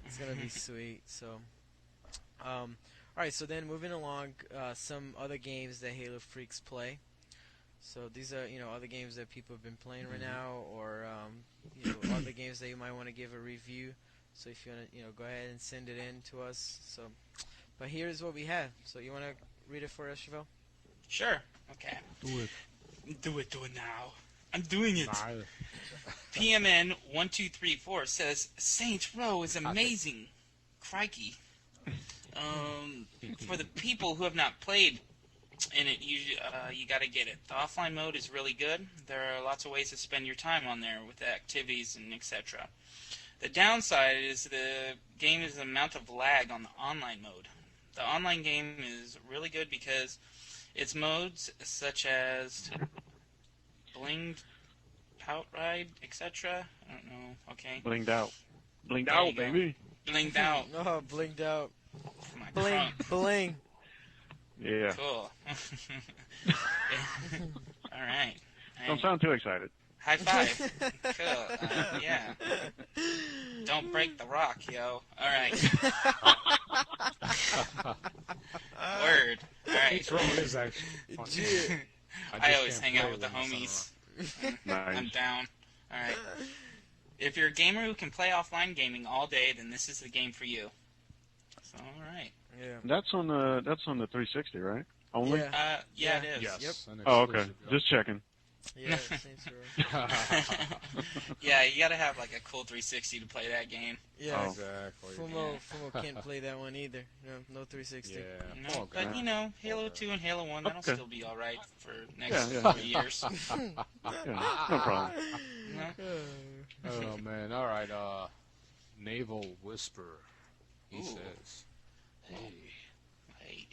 it's gonna be sweet. So, all right. So then moving along, some other games that Halo freaks play. So these are, other games that people have been playing right now, or other games that you might want to give a review. So if you want to, go ahead and send it in to us. So, but here's what we have. So you want to read it for us, Chevelle? Sure. Okay. Do it. Do it now. I'm doing it. Nah, PMN1234 says Saints Row is amazing. Crikey. For the people who have not played in it, you got to get it. The offline mode is really good. There are lots of ways to spend your time on there with the activities and etc. The downside is the game is the amount of lag on the online mode. The online game is really good because its modes such as blinged, pout ride, etc. I don't know. Okay. Blinged out. Blinged There out, you go. baby. Blinged out. Oh, blinged out. For my Bling, crunk. bling. Yeah. Cool. All right. Don't sound too excited. High five. Cool. Yeah. Don't break the rock, yo. All right. Word. All right. Saints Row is actually fun. I just always can't hang out play with the when the homies. Nice. I'm down. All right. If you're a gamer who can play offline gaming all day, then this is the game for you. So, all right. Yeah. That's on the 360, right? Only? Yeah. Yeah, it is. Yes. an Oh, okay. exclusive, yeah. Just checking. Yeah, Saints Row. Yeah, you gotta have like a cool 360 to play that game. Yeah. Oh. Exactly. Fumo can't play that one either. No 360. Yeah. No, Okay. but you know, Halo 2 and Halo 1, that'll Okay. still be alright for next Yeah. 3 years. Yeah, no problem. No? Oh man. All right. Naval Whisper. He Ooh. says, "Hey, Hey.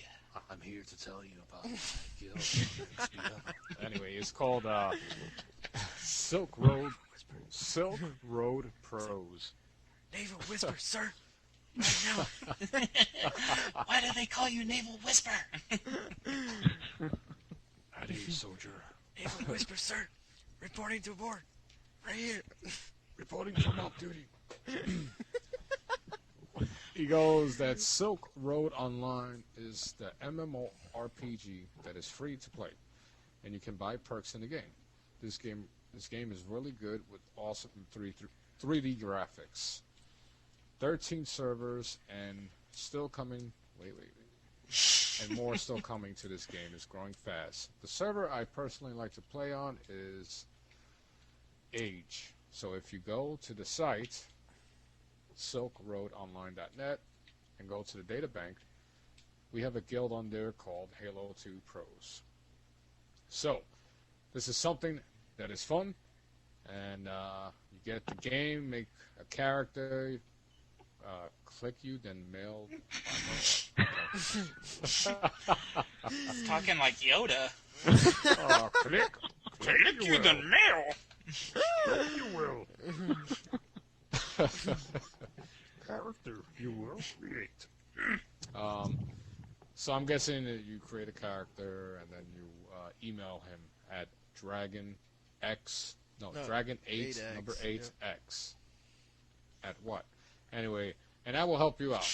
I'm here to tell you about my guild." Anyway, it's called Silk Road Pros. Naval Whisper, sir. Right now. Why do they call you Naval Whisper? At ease, soldier. Naval Whisper, sir. Reporting to board. Right here. Reporting from off duty. He goes that Silk Road Online is the MMORPG that is free to play, and you can buy perks in the game. This game is really good with awesome 3D graphics. 13 servers and still coming. Wait. And more still coming to this game. It's growing fast. The server I personally like to play on is Age. So if you go to the site silkroadonline.net and go to the data bank, we have a guild on there called Halo 2 Pros. So this is something that is fun, and you get the game, make a character, click you, then mail. Talking like Yoda. Click you the mail. you will. Character you will create. So I'm guessing that you create a character and then you email him at Dragon 8 8X, number 8X. At what? Anyway, and that will help you out.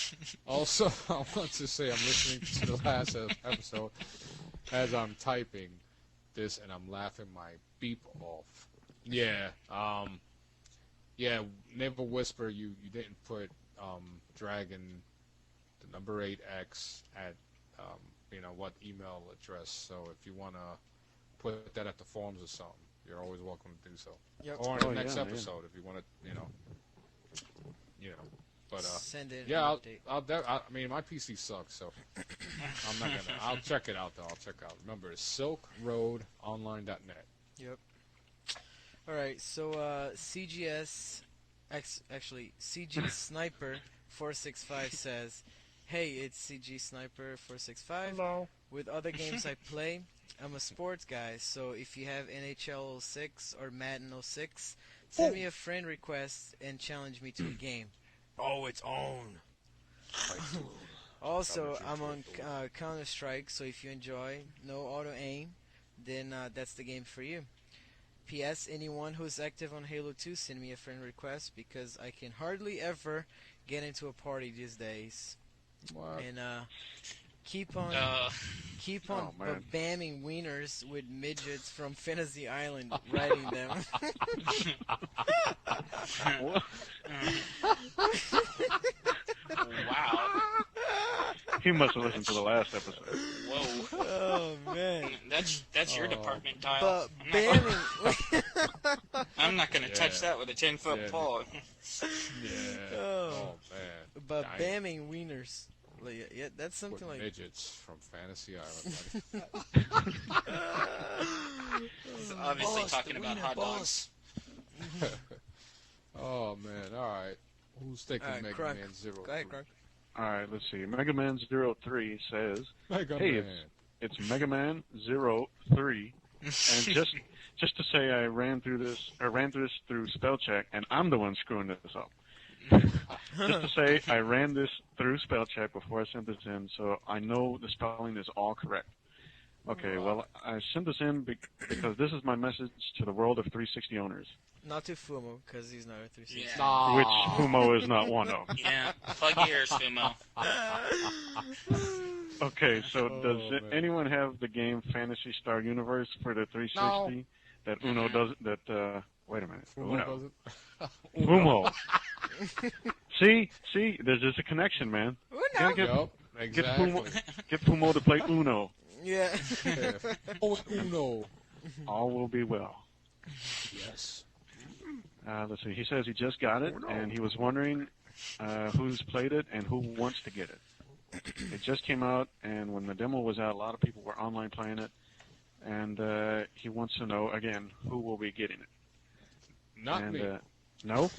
Also, I want to say I'm listening to the last episode as I'm typing this and I'm laughing my beep off. Yeah. Yeah, Naval Whisper, you didn't put Dragon, the number 8X at what email address. So if you want to put that at the forums or something, you're always welcome to do so. Yep. Or in the Oh, next yeah, episode if you want to, But send it. yeah, an update. I mean my PC sucks, so I'm not gonna. I'll check it out though. I'll check out. Remember, it's SilkRoadOnline.net. Yep. All right. So CGS, actually CG Sniper 465 says, "Hey, it's CG Sniper 465. Hello. With other games I play, I'm a sports guy. So if you have NHL 06 or Madden 06, send me a friend request and challenge me to a game." Oh, it's on. Also, I'm on Counter-Strike, so if you enjoy no auto-aim, then that's the game for you. P.S. Anyone who's active on Halo 2, send me a friend request, because I can hardly ever get into a party these days. What? And keep on Oh, man. bamming wieners with midgets from Fantasy Island, riding them. Wow. He must have listened to the last episode. Whoa. Oh man! That's your department, Dial. But bamming. I'm not gonna touch that with a 10-foot pole. Yeah. Oh. Man. But Dying. bamming wieners. Like, yeah, that's something With like. midgets from Fantasy Island. He's obviously talking about hot dogs. Oh man! All right. Who's taking All right, Mega Krunk. Man 0? Go ahead, Krunk. All right, let's see. Mega Man 03 says, Mega "Hey, Man. it's Mega Man 03, and just to say, I ran through this through spell check, and I'm the one screwing this up. Just to say, I ran this through spell check before I sent this in, so I know the spelling is all correct. Okay, well, I sent this in because this is my message to the world of 360 owners, Not to Fumo, because he's not a 360. Yeah. which Humo is not one of. Yeah. Plug your ears, Fumo. Okay, so does man. anyone have the game Fantasy Star Universe for the 360 that Uno does? Wait a minute, Uno. Umo. See, there's just a connection, man. Uno. Yup. Get Exactly. Fumo to play Uno. Yeah. Yeah. Oh, Uno. All will be well. Yes. Let's see. He says he just got it, and he was wondering who's played it and who wants to get it. It just came out, and when the demo was out, a lot of people were online playing it, and he wants to know, again, who will be getting it. Not And, me. No?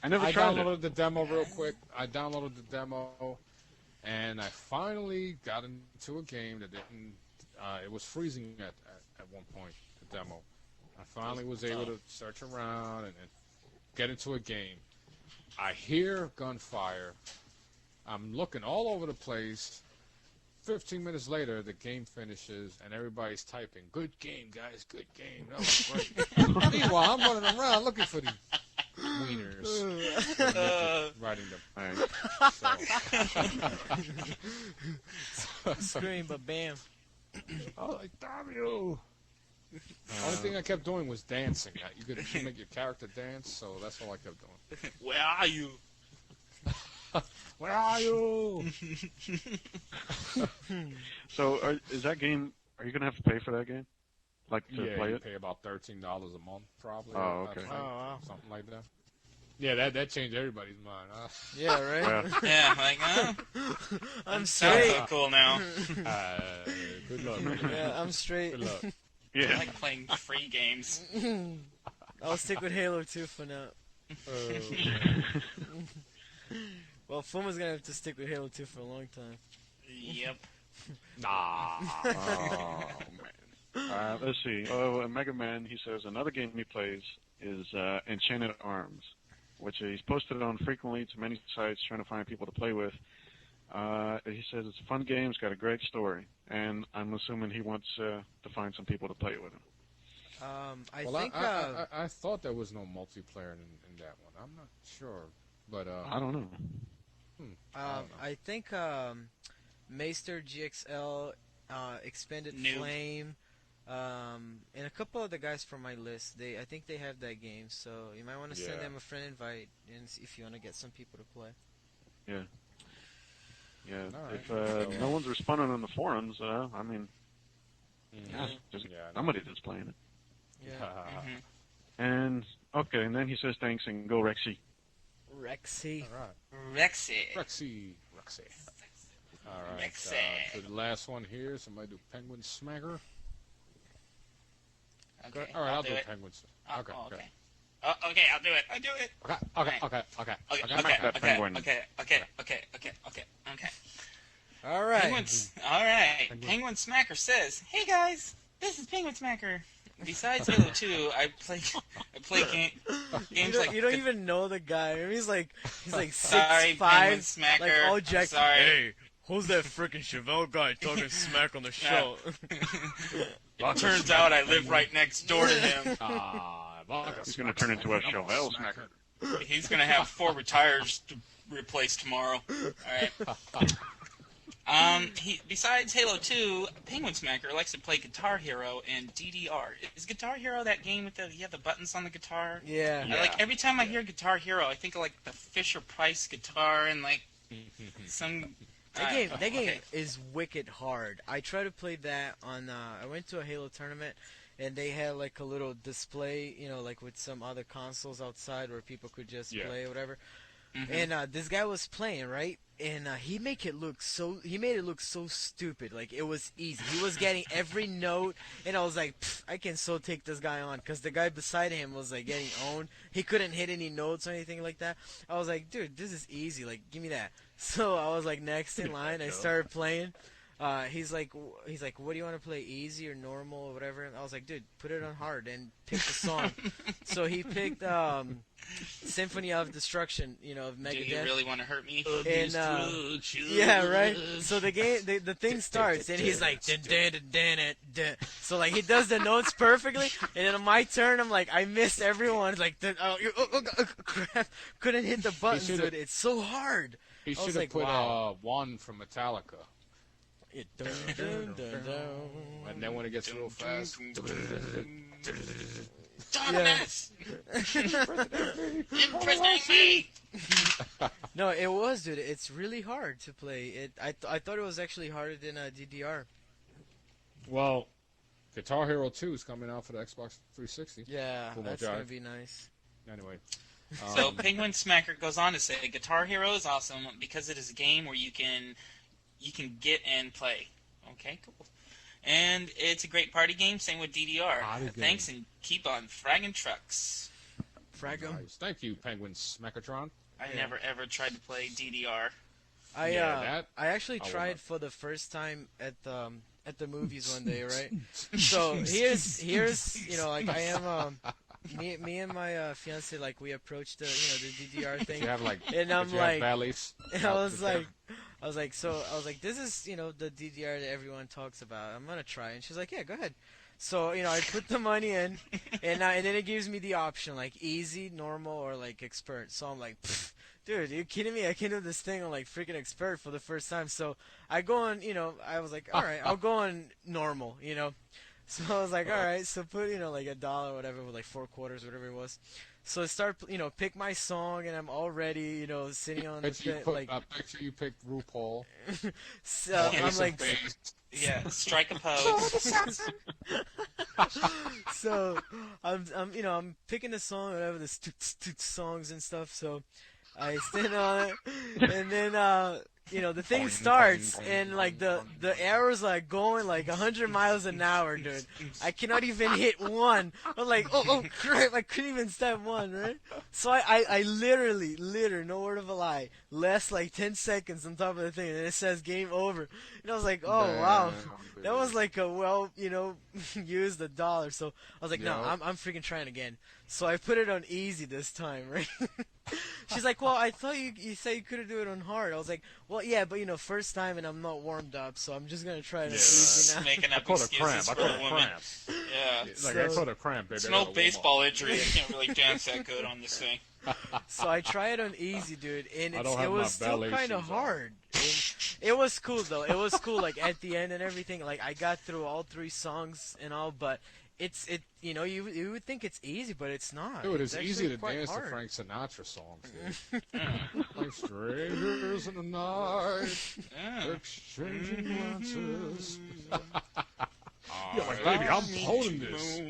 I never I tried downloaded it. the demo real quick. I downloaded the demo, and I finally got into a game that didn't. It was freezing at one point. The demo. I finally was able to search around and get into a game. I hear gunfire. I'm looking all over the place. 15 minutes later, the game finishes, and everybody's typing, "Good game, guys, good game." That was great. Meanwhile, I'm running around looking for these wieners. Riding them. Right. Scream, but bam. I was like, damn you. The only thing I kept doing was dancing. You could make your character dance, so that's all I kept doing. Where are you? Where are you? So, is that game? Are you gonna have to pay for that game? Like to Yeah, play you it? pay about $13 a month, probably. Oh, okay. I think, Oh, wow. something like that. Yeah, that changed everybody's mind. Huh? Yeah, right? Yeah. Yeah, like, I'm sounds straight. so cool now. Good luck. Yeah, I'm straight. Good luck. I Yeah. like playing free games. I'll stick with Halo 2 for now. Well, Fuma's gonna have to stick with Halo 2 for a long time. Yep. Nah. Oh man. Let's see. Oh, in Mega Man, he says another game he plays is Enchanted Arms, which he's posted on frequently to many sites trying to find people to play with. He says it's a fun game, it's got a great story, and I'm assuming he wants to find some people to play it with him. I thought there was no multiplayer in that one. I'm not sure, but I don't know. I think Maester GXL, Expended Noob. Flame, and a couple of the guys from my list. I think they have that game, so you might want to send Yeah. them a friend invite and see if you want to get some people to play. Yeah. Yeah. All If right. no one's responding on the forums, I mean, just Yeah, I know. somebody that's playing it. Yeah. And okay, and then he says thanks and go Rexy. Rexy. All right. Rexy. Rexy. All right. Rexy. So the last one here, somebody do Penguin Smacker. Okay, All right, I'll do it. Penguin. Oh, Okay. oh, Okay. okay. Okay, I'll do it. I'll do it. Okay. Okay, that penguin. okay. All right. All right. Penguin Smacker says, "Hey guys, this is Penguin Smacker. Besides Halo 2, I play games like You don't even know the guy. I mean, he's like Sorry, Penguin 6'5", Smacker. like all I'm jacked. sorry. Hey, who's that freaking Chevelle guy talking smack on the show? It turns out I live right next door to him. He's going to turn into a Chevelle smacker. He's gonna have 4 retires to replace tomorrow. All right. He besides Halo 2, Penguin Smacker likes to play Guitar Hero and DDR. Is Guitar Hero that game with you have the buttons on the guitar? Yeah. Like every time I hear Guitar Hero, I think of like the Fisher Price guitar and like some. That game is wicked hard. I tried to play that on. I went to a Halo tournament, and they had like a little display, like with some other consoles outside where people could just play or whatever. Mm-hmm. And this guy was playing, right? And he made it look so stupid. Like it was easy. He was getting every note, and I was like, I can so take this guy on, because the guy beside him was like getting owned. He couldn't hit any notes or anything like that. I was like, dude, this is easy. Like, give me that. So I was like next in line. I started playing. He's like, what do you want to play, easy or normal or whatever? And I was like, dude, put it on hard and pick the song. So he picked Symphony of Destruction, of Megadeth. Do you really want to hurt me? And yeah, right. So the game, the thing starts, and he's like, dun, dun, dun, dun, dun, dun. So like he does the notes perfectly, and then on my turn, I'm like, I missed everyone. It's like, crap, couldn't hit the buttons, dude. It's so hard. He should have put one from Metallica. Dun, dun, dun, dun. And then when it gets real fast. Dominus! Imprisoning me! No, it was, dude. It's really hard to play. I thought it was actually harder than DDR. Well, Guitar Hero 2 is coming out for the Xbox 360. Yeah, that's going to be nice. Anyway. So Penguin Smacker goes on to say, Guitar Hero is awesome because it is a game where you can get and play. Okay, cool. And it's a great party game. Same with DDR. Thanks, and keep on fragging trucks. Frag 'em. Nice. Thank you, Penguin Smackatron. I never ever tried to play DDR. I actually tried for the first time at the movies one day, right? So here's like I am me and my fiance, like we approached the DDR thing. You have like, and I'm like, bellies. I was like, this is the DDR that everyone talks about. I'm gonna try, and she's like, yeah, go ahead. So I put the money in, and then it gives me the option like easy, normal, or like expert. So I'm like, dude, are you kidding me? I can do this thing on like freaking expert for the first time. So I go on, I was like, all right, I'll go on normal, So I was like, all right, so put like $1 or whatever, with like 4 quarters, whatever it was. So I start, pick my song, and I'm already, sitting on the thing, like. I picture you picked RuPaul. So I'm like, yeah, strike a pose. So I'm picking the song, whatever, the songs and stuff. So I stand on it, and then the thing starts, and like the arrows like going like 100 miles an hour, dude. I cannot even hit one. I'm like, oh crap! I couldn't even step one, right? So I literally, no word of a lie, less like 10 seconds on top of the thing, and it says game over. And I was like, oh wow, that was like a used $1. So I was like, no, I'm freaking trying again. So I put it on easy this time, right? She's like, well, I thought you said you couldn't do it on hard. I was like, well, yeah, but first time, and I'm not warmed up, so I'm just gonna try it on easy now. Making up excuses for a woman. Yeah. Like, I caught a cramp, baby. It's an old baseball injury. I can't really dance that good on this thing. So I try it on easy, dude, and it was still ballet kind of shoes on. hard. It was cool though. It was cool, like at the end and everything. Like I got through all 3 songs and all, but you would think it's easy, but it's not. Dude, it's easy to quite dance hard. to Frank Sinatra songs, dude. Like strangers in the night, exchanging glances. You're like, baby, I'm holding this.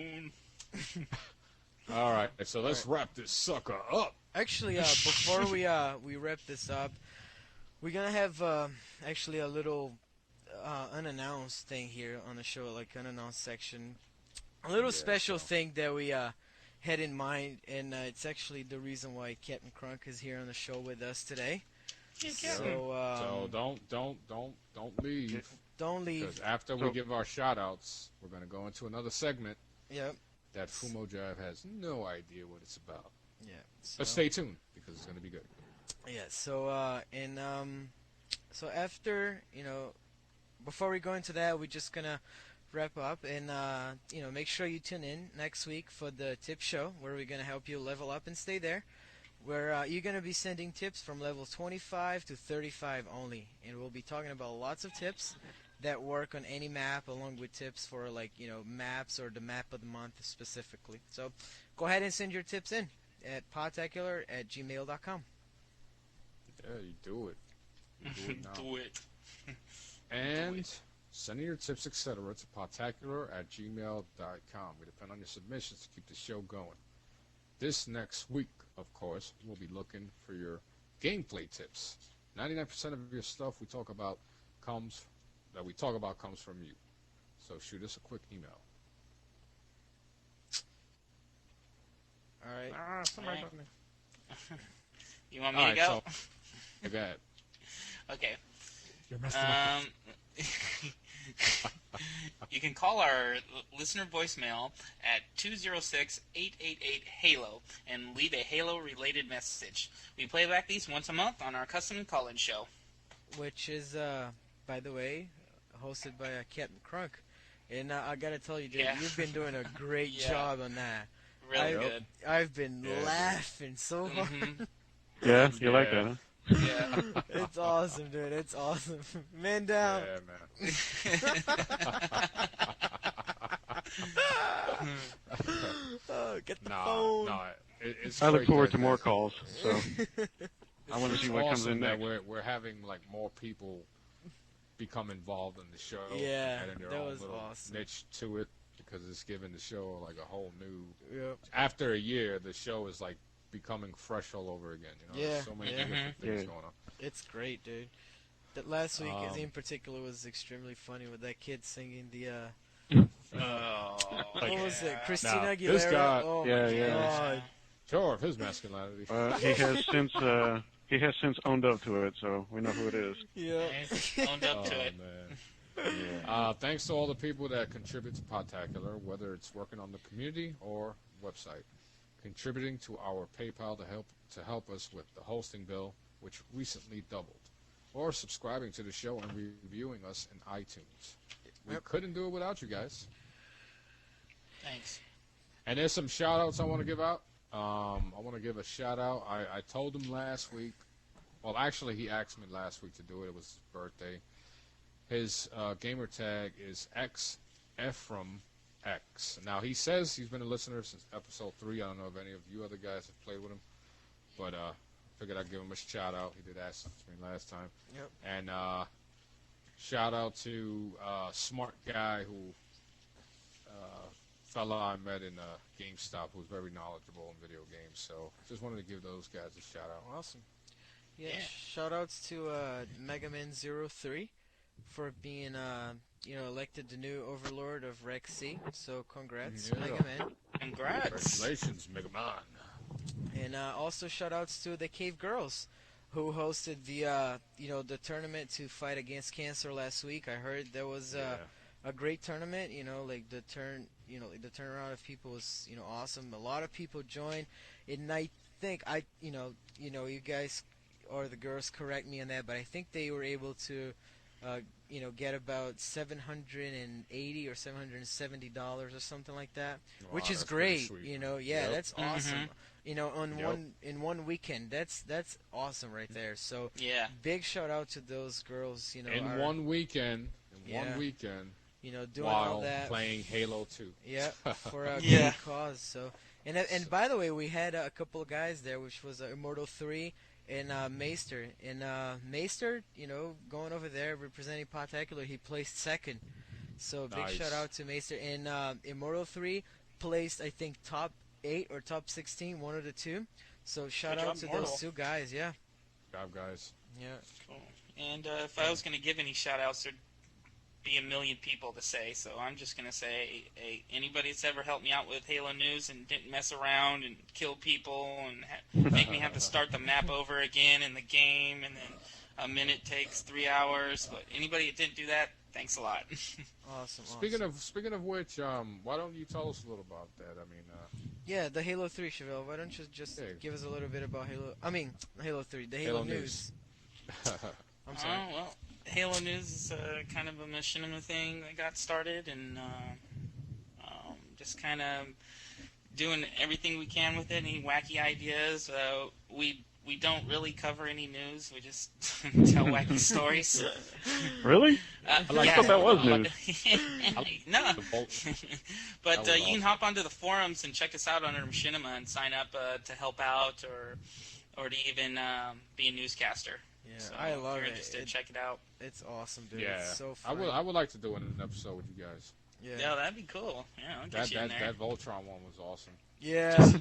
All right, so let's wrap this sucker up. Actually, before we wrap this up, we're gonna have actually a little unannounced thing here on the show, like unannounced section. A little special thing that we had in mind, and it's actually the reason why CapnKrunk is here on the show with us today. So don't leave. Don't leave. Because after we give our shout-outs, we're going to go into another segment. Yep. That Fumo Jive has no idea what it's about. Yeah. So, but stay tuned, because it's going to be good. Yeah, so, so after, before we go into that, we're just going to wrap up, and, make sure you tune in next week for the tip show, where we're going to help you level up and stay there. where you're going to be sending tips from level 25 to 35 only. And we'll be talking about lots of tips that work on any map, along with tips for, like, maps or the map of the month specifically. So go ahead and send your tips in at podtacular@gmail.com. Yeah, you do it. You do it now. Do it. And sending your tips, etc. to podtacular@gmail.com. We depend on your submissions to keep the show going. This next week, of course, we'll be looking for your gameplay tips. 99% of your stuff we talk about comes from you. So shoot us a quick email. All right. Somebody got me. You want me to go? So, go ahead. Okay. You're messing up. You can call our listener voicemail at 206-888-HALO and leave a Halo-related message. We play back these once a month on our custom call-in show. Which is, by the way, hosted by CapnKrunk. And I got to tell you, dude, you've been doing a great job on that. Really good. I've been laughing so hard. Yeah, you like that, huh? Yeah. It's awesome, dude. It's awesome. Man down. Yeah, man. Oh, get the No, phone. it's I look great forward that- to more calls. So I want to see It's what comes awesome in that next. we're having like more people become involved in the show. Yeah, adding their that own was little awesome. niche to it because it's giving the show like a whole new. Yep. After a year, the show is like becoming fresh all over again. Yeah, There's so many yeah. different things Yeah. going on. It's great, dude. That last week, in Um, particular, was extremely funny with that kid singing the. Oh, What was it? Christina Now, Aguilera. this guy- oh Yeah, my yeah. God. Sure, of his masculinity. He has since owned up to it, so we know who it is. Yeah. Owned up to it. Man. Yeah. Thanks to all the people that contribute to Podtacular, whether it's working on the community or website, contributing to our PayPal to help us with the hosting bill, which recently doubled, or subscribing to the show and reviewing us in iTunes. We couldn't do it without you guys. Thanks. And there's some shout-outs I want to give out. I want to give a shout-out. I told him last week. Well, actually, he asked me last week to do it. It was his birthday. His gamer tag is XEphraimX. Now, he says he's been a listener since episode 3. I don't know if any of you other guys have played with him. But figured I'd give him a shout-out. He did ask me last time. Yep. And shout-out to smart guy who... fella I met in GameStop who's very knowledgeable in video games. So just wanted to give those guys a shout out. Awesome. Yeah, Yeah. shout outs to Mega Man 03 for being elected the new overlord of Rec C. So congrats, Yeah. Mega Man. Congrats. Congratulations, Mega Man. And also shout outs to the Cave Girls who hosted the the tournament to fight against cancer last week. I heard there was a great tournament, like the turnaround of people was, awesome. A lot of people joined, and I think you guys or the girls correct me on that, but I think they were able to, get about $780 or $770 or something like that, which is that's pretty great. sweet. That's awesome. On Yep. in one weekend, that's awesome right there. So Yeah. big shout out to those girls. In one weekend, doing while all that. playing Halo 2. Yeah, for a Yeah. good cause. So, and by the way, we had a couple of guys there, which was Immortal 3 and Maester. And Maester, going over there representing Podtacular, he placed second. So big Nice. shout out to Maester. And Immortal 3 placed, I think, top 8 or top 16, one of the two. So shout Good out job, to Immortal. those two guys. Yeah, Good job, guys. yeah. Cool. And if I was going to give any shout outs, there'd be a million people to say, so I'm just going to say, hey, anybody that's ever helped me out with Halo News and didn't mess around and kill people and make me have to start the map over again in the game, and then a minute takes 3 hours, but anybody that didn't do that, thanks a lot. Awesome. Speaking of which, why don't you tell us a little about that? I mean, Yeah, the Halo 3, Chevelle. Why don't you just give us a little bit about Halo 3, the Halo News. I'm sorry. Oh, well, Halo News is kind of a machinima thing that got started, and just kind of doing everything we can with it. Any wacky ideas? We don't really cover any news. We just tell wacky stories. Really? I thought that was news. No. But was you can hop onto the forums and check us out under Machinima and sign up to help out or to even be a newscaster. Yeah, So I love if you're it. interested, check it out. It's awesome, dude. Yeah, It's so fun. I would like to do an episode with you guys. Yeah, that'd be cool. Yeah, I'll get you in there. That Voltron one was awesome. Yeah.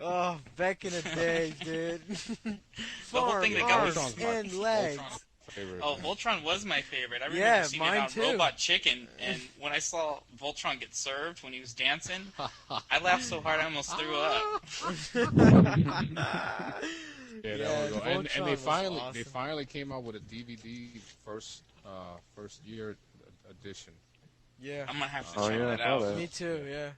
Oh, back in the day, dude. The whole thing that got arms me- and legs. Favorite. Oh, Voltron was my favorite. I remember Yeah, seeing mine it on too. Robot Chicken, and when I saw Voltron get served when he was dancing, I laughed so hard I almost threw up. Yeah, Yeah, that was, and Voltron they was finally awesome. came out with a DVD first year edition. Yeah. I'm gonna have to Oh, check yeah, that I saw out. that. Me too, yeah.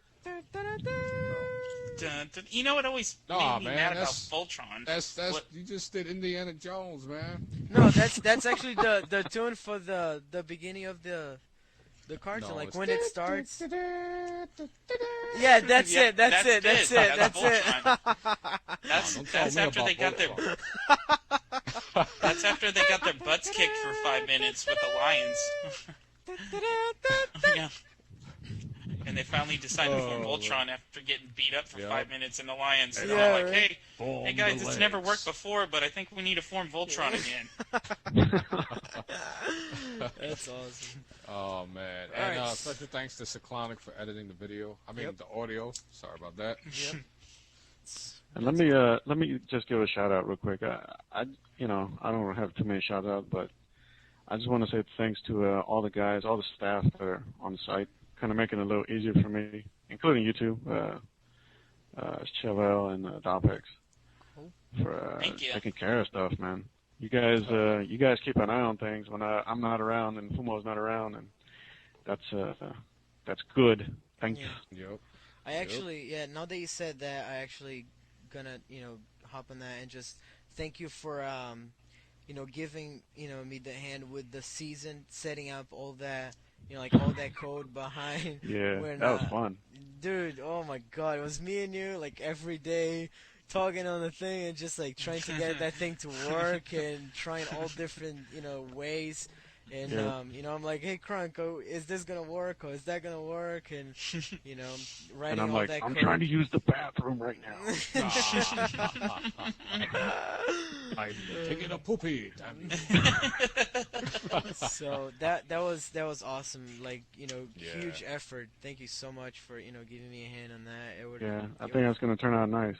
Dun, dun. You know what always Nah, made me man, mad about that's- Voltron? That's What- you just did Indiana Jones, man. No, that's actually the tune for the beginning of the cartoon, No, like it's- when it starts. Yeah, Yeah, that's Yeah, it. That's it. That's it. it. That's it. Voltron. That's after they got their that's after they got their butts kicked for 5 minutes with the Lions. Yeah. And they finally decided to form Voltron after getting beat up for Yeah. 5 minutes in the Lions. And Yeah, they're like, right. hey guys, it's never worked before, but I think we need to form Voltron again. That's awesome. Oh man! All And right. special thanks to Ciclonic for editing the video. I mean Yep. the audio. Sorry about that. Yep. And let me just give a shout out real quick. I don't have too many shout outs, but I just want to say thanks to all the guys, all the staff that are on the site, kind of making it a little easier for me, including you two, Chevelle and Dopex, for Thank you. taking care of stuff, man. You guys keep an eye on things when I'm not around and Fumo's not around, and that's good. Thanks. Yeah. Yep. I actually, now that you said that, I actually gonna, hop on that and just thank you for, giving, me the hand with the season, setting up all that, like all that code behind. Yeah, when, that was fun. Dude, oh my god, it was me and you, like, every day, talking on the thing and just, like, trying to get that thing to work and trying all different, ways. And, Yeah. I'm like, hey, Krunk, is this going to work or is that going to work? And, writing And I'm all like, that I'm code. trying to use the bathroom right now. I'm taking a poopy. So that was awesome. Like, Yeah. huge effort. Thank you so much for, giving me a hand on that. It would, Yeah, I think that's gonna turn out nice.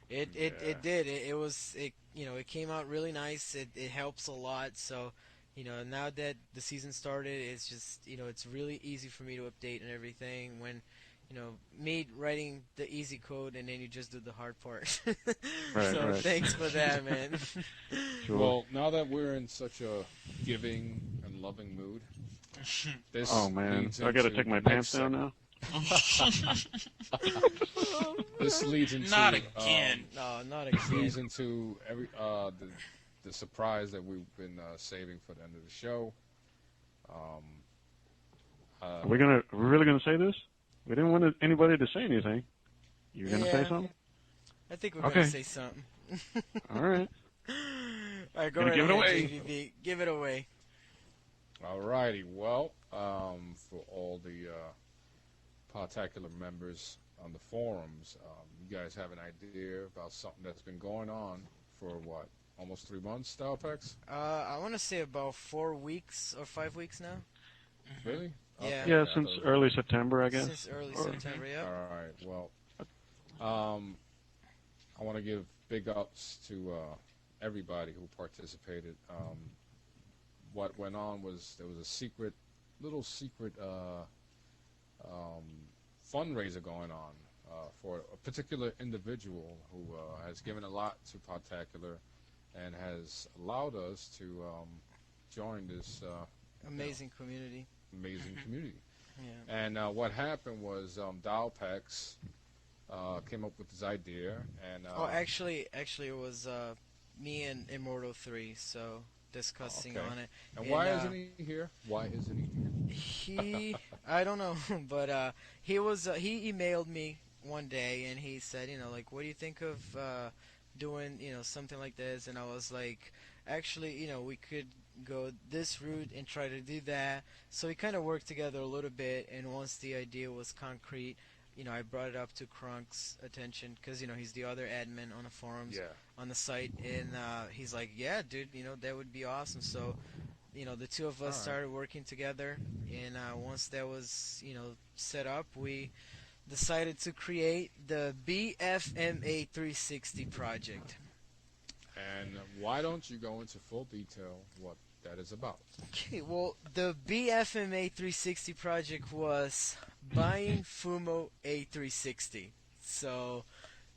It did. It came out really nice. It helps a lot. So, now that the season started, it's just, it's really easy for me to update and everything when, me writing the easy code and then you just do the hard part. Right, So right. thanks for that, man. Sure. Well, now that we're in such a giving and loving mood, this Oh man, leads I gotta into take my the pants next down now. This leads into Not again. No, not again. leads into the surprise that we've been saving for the end of the show. Are we really gonna say this? We didn't want anybody to say anything. You gonna say Yeah. something? I think we're Okay. gonna say something. All right. All right, go Gonna right give it ahead, away. JVB. Give it away. Alrighty, well, for all the Podtacular members on the forums, you guys have an idea about something that's been going on for what, almost 3 months, Stalpex? I want to say about 4 weeks or 5 weeks now. Really? Yeah. Okay, Yeah, I since thought- early September, I guess. Since early September, yeah. All right. Well, I want to give big ups to everybody who participated. What went on was there was a little secret fundraiser going on for a particular individual who has given a lot to Podtacular and has allowed us to join this Amazing community. amazing community. Yeah. And what happened was Dalpex came up with this idea, and Actually, it was me and Immortal 3, so discussing Okay. on it. and why and, isn't he here? Why isn't he here? I don't know, but he emailed me one day, and he said, like, what do you think of doing, something like this? And I was like, actually, we could go this route and try to do that. So we kind of worked together a little bit, and once the idea was concrete, I brought it up to Krunk's attention because, he's the other admin on the forums, on the site, and he's like, yeah, dude, that would be awesome. So, the two of us started working together, and once that was, set up, we decided to create the BFMA 360 project. And why don't you go into full detail what that is about? Okay, well, the BFMA 360 project was buying Fumo A360. So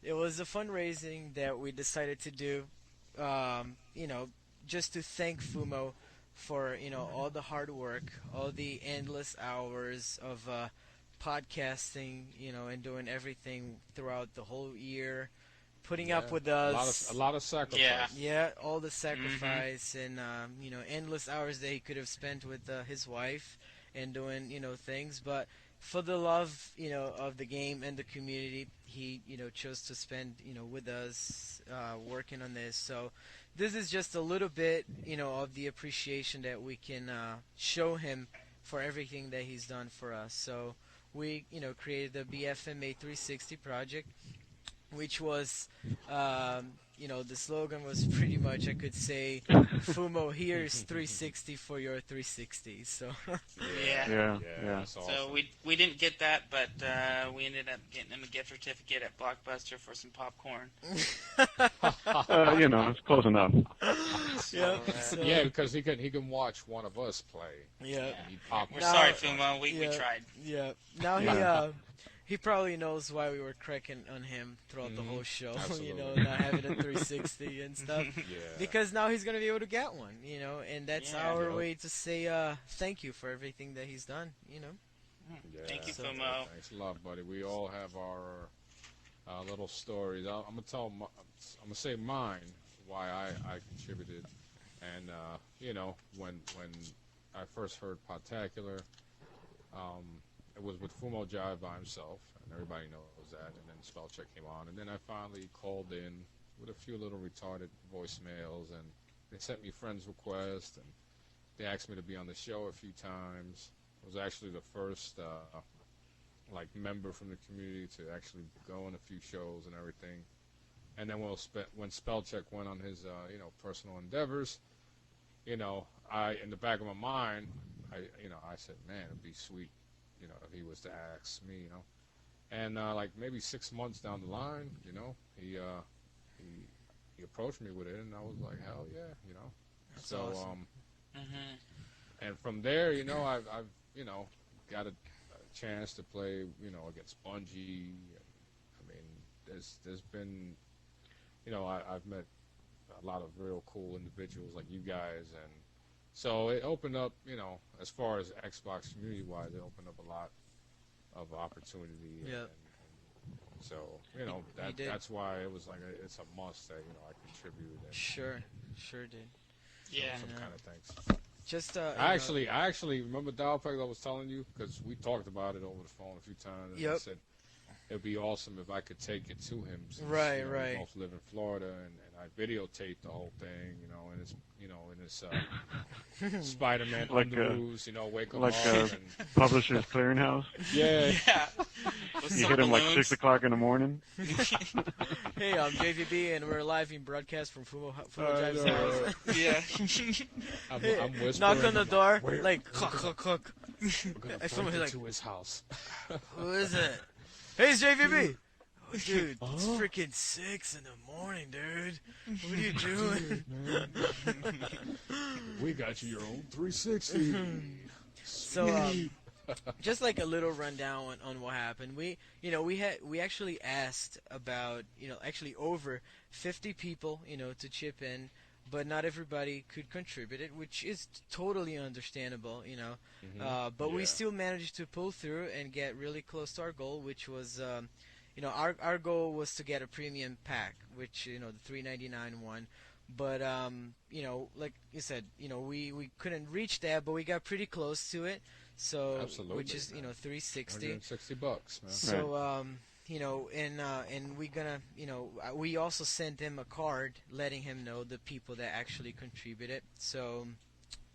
it was a fundraising that we decided to do, just to thank Fumo for, all the hard work, all the endless hours of podcasting, and doing everything throughout the whole year, putting up with us. A lot of sacrifice. Yeah, all the sacrifice and endless hours that he could have spent with his wife and doing things, but for the love of the game and the community, he chose to spend with us working on this. So this is just a little bit of the appreciation that we can show him for everything that he's done for us. So we created the BFMA 360 project, which was, the slogan was pretty much, I could say, Fumo, here's 360 for your 360. So Yeah. That's awesome. So we didn't get that, but we ended up getting him a gift certificate at Blockbuster for some popcorn. It's close enough. Yep. Yeah, because he can watch one of us play. Yeah. We're sorry, Fumo. We tried. Yeah. Now he probably knows why we were cracking on him throughout the whole show, Absolutely. not having a 360 and stuff. Because now he's going to be able to get one, and that's our way to say thank you for everything that he's done, Thank you, So, Fumo. Thanks a lot, buddy. We all have our little stories. I'm gonna say mine, why I contributed, and when I first heard Podtacular, it was with Fumo Jive by himself, and everybody knows that. And then Spellcheck came on, and then I finally called in with a few little retarded voicemails, and they sent me friends requests, and they asked me to be on the show a few times. I was actually the first member from the community to actually go on a few shows and everything. And then when Spellcheck went on his personal endeavors, in the back of my mind, I said, man, it'd be sweet, if he was to ask me, and maybe 6 months down the line, he approached me with it, and I was like, hell yeah, That's so awesome. And from there, I've got a chance to play, against Bungie. I mean, there's been, I've met a lot of real cool individuals like you guys, and so it opened up, as far as Xbox community-wise, it opened up a lot of opportunity. Yeah. And so, that's why it was like it's a must that, I contribute. And Sure did. Yeah. some kind of things. Just I actually remember Dialpack I was telling you, because we talked about it over the phone a few times. And I said it'd be awesome if I could take it to him. Since, Right. We both live in Florida, and I videotaped the whole thing, and it's, in this Spider-Man underoos, wake up and Publishers Clearinghouse. yeah. You hit him like 6 o'clock in the morning. Hey, I'm JVB, and we're live in broadcast from Fumo Jive's house. Yeah. I'm whispering. Knock on the door, like, cluck. We're gonna Someone's break like, into his house. who is it? Hey, it's JVB. Oh, dude, it's freaking 6 in the morning, dude. What are you doing? We got you your own 360. So, just like a little rundown on what happened. We actually asked about, actually over 50 people, to chip in, but not everybody could contribute it, which is totally understandable, but we still managed to pull through and get really close to our goal, which was, our goal was to get a premium pack, which, the $3.99 one. But, like you said, we couldn't reach that, but we got pretty close to it. So, Absolutely, which is, $360. $160, man. So, and we gonna, we also sent him a card letting him know the people that actually contributed. So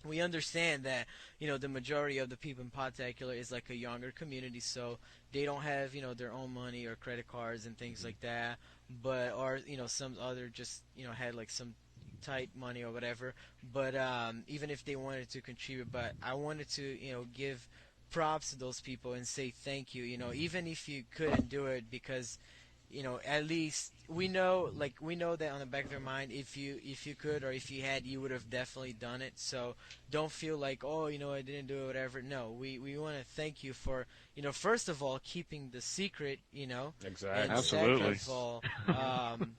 we understand that, the majority of the people in Podtacular is like a younger community, so they don't have, their own money or credit cards and things like that. But, or, some other just, had like some tight money or whatever. But even if they wanted to contribute, but I wanted to, give props to those people and say thank you, even if you couldn't do it, because at least we know that on the back of your mind, if you could, or if you had, you would have definitely done it. So don't feel like, oh, I didn't do it, whatever. No, we want to thank you for, first of all, keeping the secret, Exactly. and Absolutely. second of all,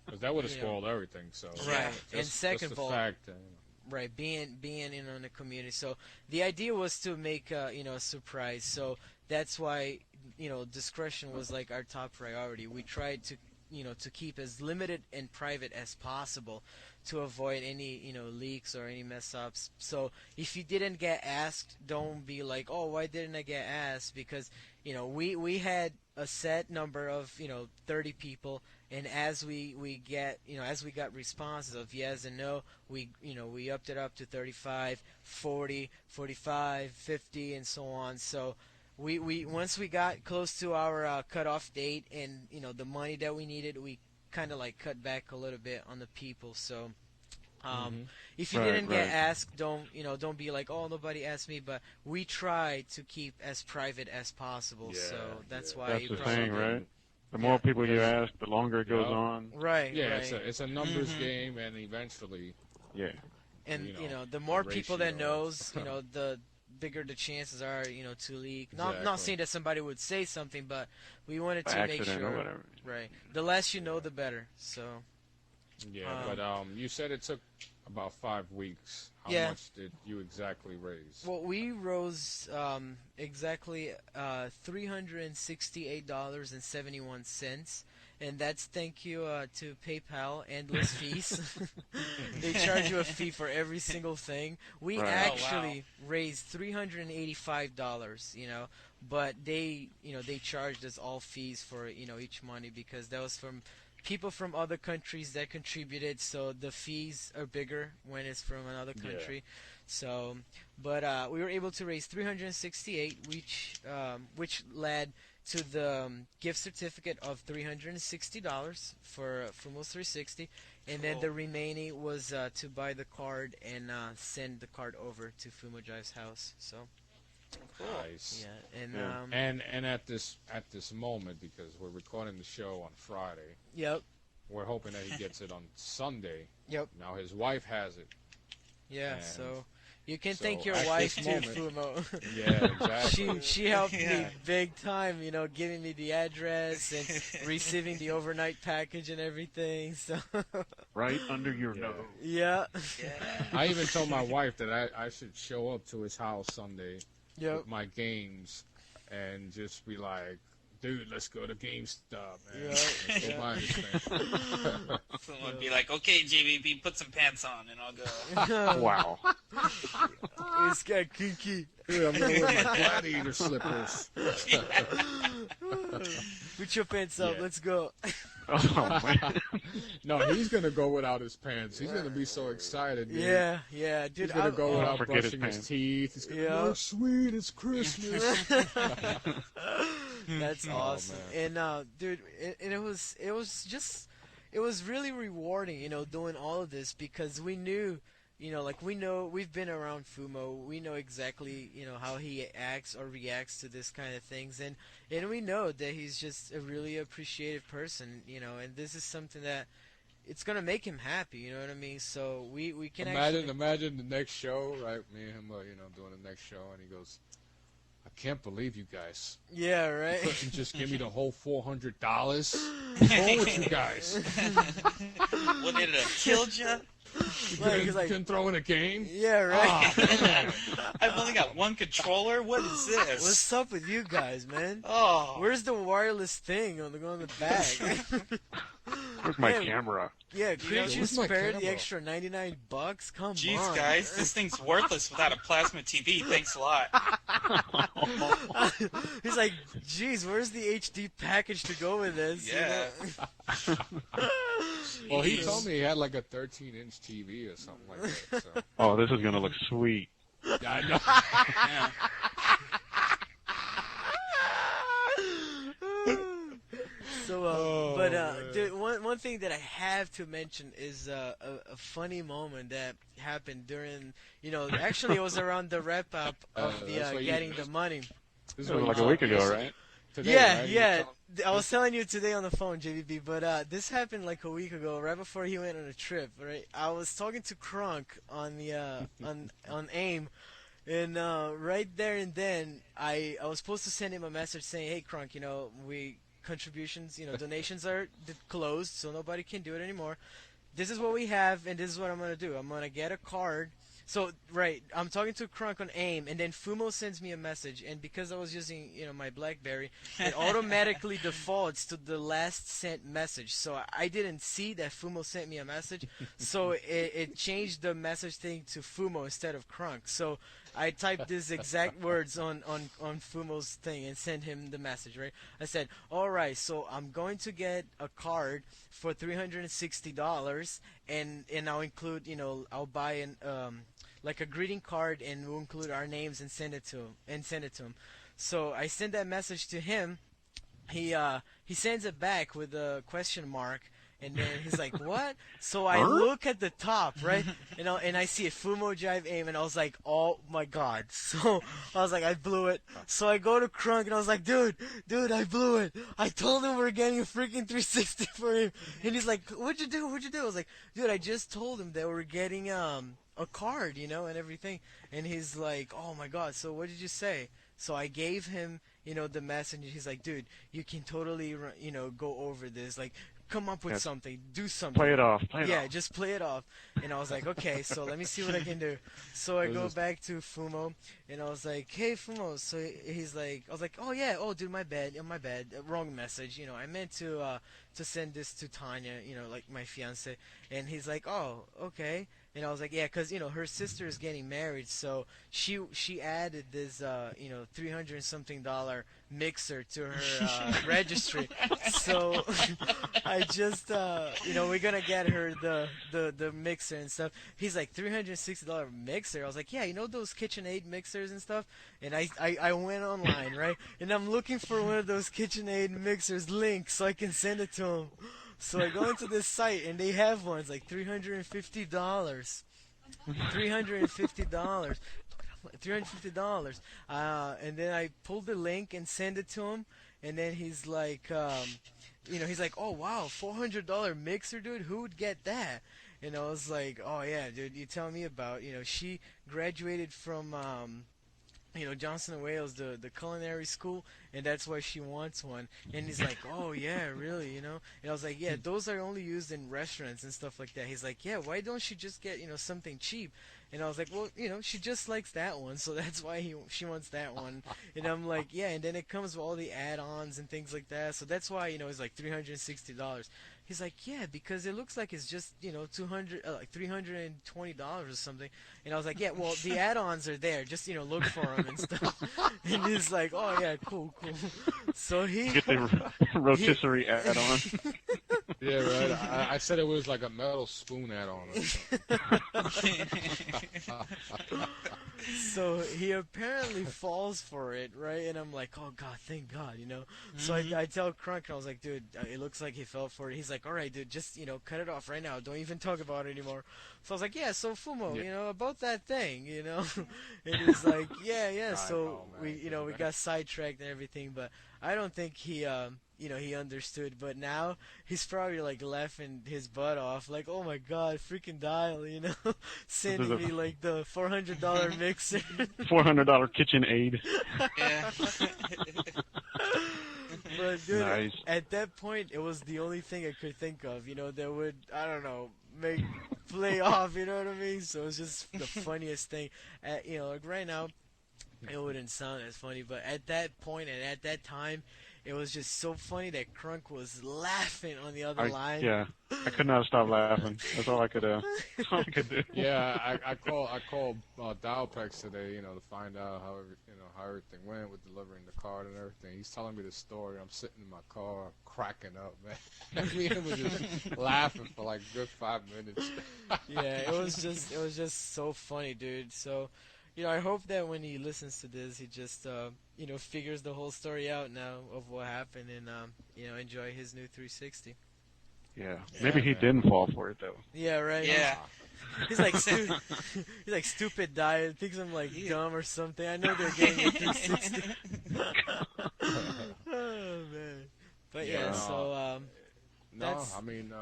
because that would have spoiled everything. So right, and just second the of all, fact, right, being in on the community. So the idea was to make a surprise. So that's why discretion was like our top priority. We tried to to keep as limited and private as possible to avoid any leaks or any mess ups. So if you didn't get asked, don't be like, oh, why didn't I get asked? Because we had a set number of 30 people, and as we got responses of yes and no, we upped it up to 35, 40, 45, 50, and so on. So we once we got close to our cutoff date and the money that we needed, we kind of like cut back a little bit on the people. So if you didn't get asked, don't be like, oh, nobody asked me. But we try to keep as private as possible. So that's why That's you the probably thing, right? The more people you ask, the longer it goes on. right. yeah, right. it's a numbers game, and eventually, Yeah. And the the more people that ratio. knows, the bigger the chances are, to leak. Not Exactly. saying that somebody would say something, but we wanted to By make accident sure. or whatever. Right. The less you know, the better. So. yeah. But you said it took about 5 weeks. How Yeah. much did you exactly raise? Well, we rose exactly $368.71, and that's thank you to PayPal endless fees. They charge you a fee for every single thing. We Right. actually raised $385, but they charged us all fees for each money, because that was from people from other countries that contributed, so the fees are bigger when it's from another country. So, but we were able to raise 368, which led to the gift certificate of $360 for Fumos 360, and then the remaining was to buy the card and send the card over to Fumo Jive's house. So. Nice. Yeah, And at this moment, because we're recording the show on Friday, Yep. we're hoping that he gets it on Sunday. Yep. Now his wife has it. Yeah. And So you can so thank your at wife this too, moment- Fumo. Yeah, exactly. She helped me big time, giving me the address and receiving the overnight package and everything. So Right under your nose. yeah. I even told my wife that I should show up to his house Sunday Yep. with my games and just be like, dude, let's go to GameStop, man. Yeah. Let's go buy this thing. Someone would be like, okay, JVP, put some pants on, and I'll go. Wow. It's got kinky. Dude, I'm going to wear my gladiator slippers. Put your pants up. Yeah. Let's go. Oh, man. No, he's going to go without his pants. He's going to be so excited, dude. Yeah, dude. He's going to go without forget his brushing his pants. teeth. He's going to Yeah. look sweet. It's Christmas. That's awesome. man. And dude, it was really rewarding, doing all of this, because we knew, we've been around Fumo. We know exactly, how he acts or reacts to this kind of things, and we know that he's just a really appreciative person, and this is something that it's gonna make him happy. You know what I mean? So we can Imagine the next show, right? Me and him, doing the next show, and he goes, I can't believe you guys. Yeah, right. You couldn't just give me the whole $400. What's wrong with you guys? What did it have killed you? Like, You he's like, couldn't throw in a game? yeah, right. Ah, man. I've only got one controller. What is this? What's up with you guys, man? Oh, Where's the wireless thing on the back? Where's my Yeah. camera? Yeah, couldn't you where's my spare the camera? extra $99? Come Jeez, on. guys, this thing's worthless without a plasma TV. Thanks a lot. He's like, geez, where's the HD package to go with this? You Yeah. know? Well, he told me he had like a 13-inch TV or something like that. So. Oh, this is gonna look sweet. Yeah, I know. Yeah. So, dude, one thing that I have to mention is a funny moment that happened during, actually it was around the wrap up of that's the what you- getting the money. This is It was what like you a week told me ago, yesterday. right? Today, Yeah, right? yeah. You told- I was telling you today on the phone, JVB, but this happened like a week ago, right before he went on a trip. Right, I was talking to Krunk on the on AIM, and right there and then I was supposed to send him a message saying, "Hey, Krunk, we contributions, donations are closed, so nobody can do it anymore. This is what we have, and this is what I'm gonna do. I'm gonna get a card." So, right, I'm talking to Krunk on AIM, and then Fumo sends me a message, and because I was using, my BlackBerry, it automatically defaults to the last sent message. So I didn't see that Fumo sent me a message, so it changed the message thing to Fumo instead of Krunk. So I typed these exact words on Fumo's thing and sent him the message, right? I said, all right, so I'm going to get a card for $360, and I'll include, I'll buy an like a greeting card, and we'll include our names and send it to him. So I sent that message to him. He sends it back with a question mark, and then he's like, "What?" So I look at the top, right, and I see a Fumo Jive AIM, and I was like, "Oh my God!" So I was like, "I blew it." So I go to Krunk, and I was like, "Dude, I blew it. I told him we're getting a freaking 360 for him," and he's like, "What'd you do? I was like, "Dude, I just told him that we're getting a card, and everything," and he's like, "Oh my God!" So what did you say? So I gave him, the message. He's like, "Dude, you can totally, go over this. Like, come up with something, do something. Play it off. Yeah, just play it off." And I was like, "Okay, so let me see what I can do." So I go back to Fumo, and I was like, "Hey, Fumo." So he's like, I was like, "Oh yeah, oh dude, my bad, wrong message. I meant to send this to Tanya, like my fiance." And he's like, "Oh, okay." And I was like, "Yeah, cause her sister is getting married, so she added this $300 and something mixer to her registry." So I just we're gonna get her the mixer and stuff. He's like, $360 mixer. I was like, "Yeah, those KitchenAid mixers and stuff." And I went online, right, and I'm looking for one of those KitchenAid mixers links so I can send it to him. So I go into this site, and they have one. It's like $350. $350. $350. And then I pulled the link and send it to him. And then he's like, he's like, "Oh wow, $400 mixer, dude. Who would get that?" And I was like, "Oh yeah, dude. You tell me about. She graduated from." Johnson & Wales, the culinary school, and that's why she wants one. And he's like, "Oh yeah, really, And I was like, "Yeah, those are only used in restaurants and stuff like that." He's like, "Yeah, why don't she just get, something cheap?" And I was like, "Well, she just likes that one, so that's why she wants that one." And I'm like, "Yeah," and then it comes with all the add-ons and things like that, so that's why, it's like $360. He's like, "Yeah, because it looks like it's just, like $320 or something." And I was like, "Yeah, well, the add-ons are there. Just, look for them and stuff." And he's like, "Oh, yeah, cool." So he... Get the rotisserie add-on. Yeah, right. I said it was like a metal spoon add-on or something. So he apparently falls for it, right? And I'm like, "Oh God, thank God, So I tell Krunk, and I was like, "Dude, it looks like he fell for it." He's like, "All right, dude, just cut it off right now. Don't even talk about it anymore." So I was like, "Yeah, so Fumo, about that thing, And he's like, "Yeah." So we got sidetracked and everything, but I don't think he he understood, but now he's probably like laughing his butt off, like, "Oh my God, freaking Dial, sending me like the $400 mixer." $400 KitchenAid. Yeah. But dude, Nice. at that point, it was the only thing I could think of, that would, I don't know, play off, you know what I mean? So it was just the funniest thing. Like right now, it wouldn't sound as funny. But at that point and at that time, it was just so funny that Krunk was laughing on the other line. Yeah, I could not stop laughing. That's all I could. That's all I could do. Yeah, I called Dialpex today, to find out how everything went with delivering the card and everything. He's telling me the story. I'm sitting in my car, cracking up, man. Me and him was just laughing for like a good 5 minutes. Yeah, it was just so funny, dude. So, I hope that when he listens to this, he just figures the whole story out now of what happened and enjoy his new 360. Yeah, maybe he didn't fall for it though. Yeah, right. Yeah. He's like he's like stupid diet. Thinks I'm like dumb or something. I know they're getting a 360. Oh man. But yeah, so No, I mean,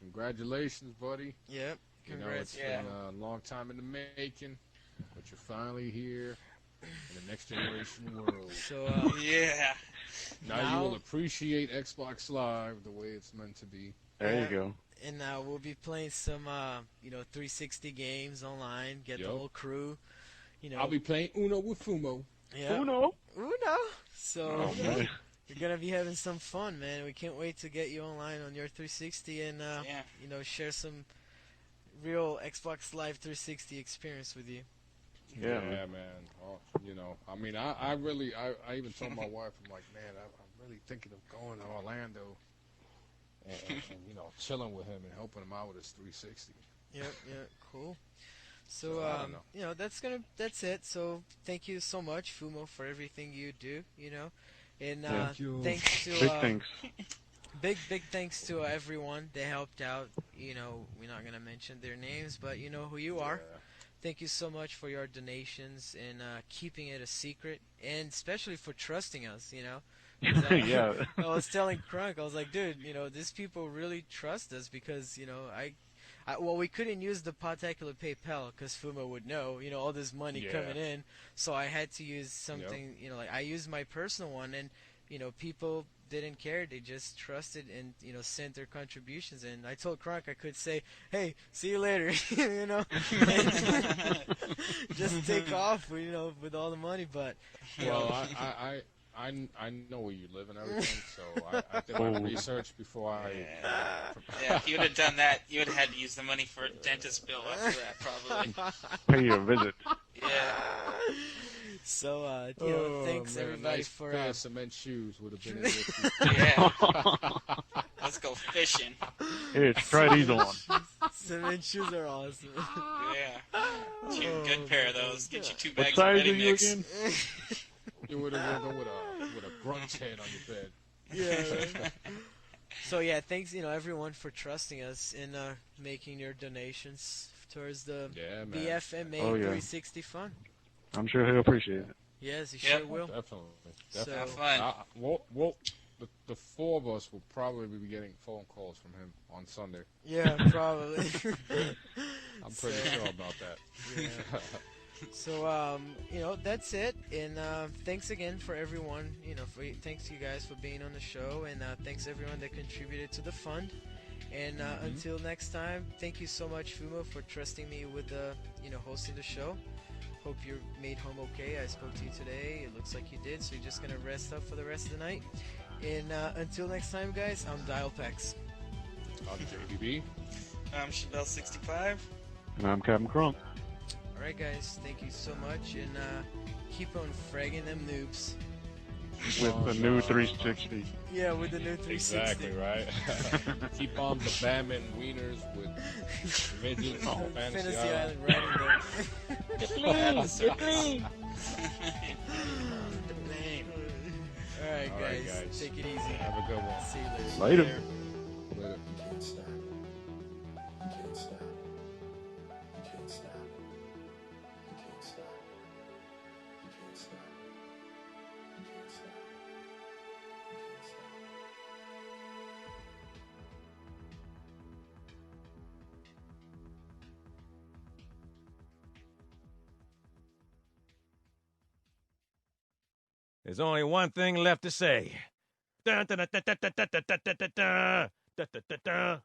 congratulations, buddy. Yep. It's Congrats. been a long time in the making, but you're finally here in the next generation world. So Yeah. Now you will appreciate Xbox Live the way it's meant to be. There you go. and we'll be playing some 360 games online. Get the whole crew. I'll be playing Uno with Fumo. Yeah. Uno. So Oh, man. you're gonna be having some fun, man. We can't wait to get you online on your 360 and share some real Xbox Live 360 experience with you. Yeah, man. Oh, I mean, I even told my wife, I'm like, man, I'm really thinking of going to Orlando and chilling with him and helping him out with his 360. Yep, cool. So, that's it. So, thank you so much, Fumo, for everything you do, And Thank you. thanks to Big thanks. big thanks to everyone that helped out. We're not going to mention their names, but you know who you are. Yeah. Thank you so much for your donations and keeping it a secret, and especially for trusting us, 'Cause Yeah. I was telling Krunk, I was like, dude, these people really trust us because, we couldn't use the Podtacular PayPal because Fuma would know, all this money coming in. So I had to use something, like I used my personal one, and, people didn't care. They just trusted and, sent their contributions. And I told Krunk I could say, hey, see you later, and just take off, with all the money. But, I know where you live and everything, so I did my research before I... Yeah, if you would have done that, you would have had to use the money for a dentist bill after that, probably. Pay you a visit. Yeah. So, thanks man, everybody nice for... pair of cement shoes would have been in with you. Yeah. Let's go fishing. Here, try these on. Cement shoes are awesome. Yeah. Get you a good pair of those. Get you 2 What bags of size ready are you mix. again? You would have woken with a grunge head on your bed. Yeah. Right. So thanks everyone for trusting us and making your donations towards the BFMA 360 fund. I'm sure he'll appreciate it. Yes, he sure will. Definitely. So, have fun. The four of us will probably be getting phone calls from him on Sunday. Yeah, probably. I'm pretty sure about that. Yeah. So, that's it. And thanks again for everyone. Thanks to you guys for being on the show, and thanks everyone that contributed to the fund. And until next time, thank you so much, Fumo, for trusting me with hosting the show. Hope you made home okay. I spoke to you today. It looks like you did. So you're just gonna rest up for the rest of the night. And until next time, guys, I'm Dialpex. I'm JBB. I'm Chevelle65. And I'm CapnKrunk. Alright, guys, thank you so much, and keep on fragging them noobs. With the new 360. Yeah, with the new 360. Exactly, right? Keep on the bamming wieners with midgets on Fantasy Island. Riding them. Alright, guys, take it easy. Have a good one. See you Later. Later. You can't stop. You can't stop. You can't stop. You can't stop. You can't stop. You can't stop. You can't stop. There's only one thing left to say. Dun, dun, dun, dun, dun, dun, dun, dun, dun, dun, dun, dun, dun, dun, dun.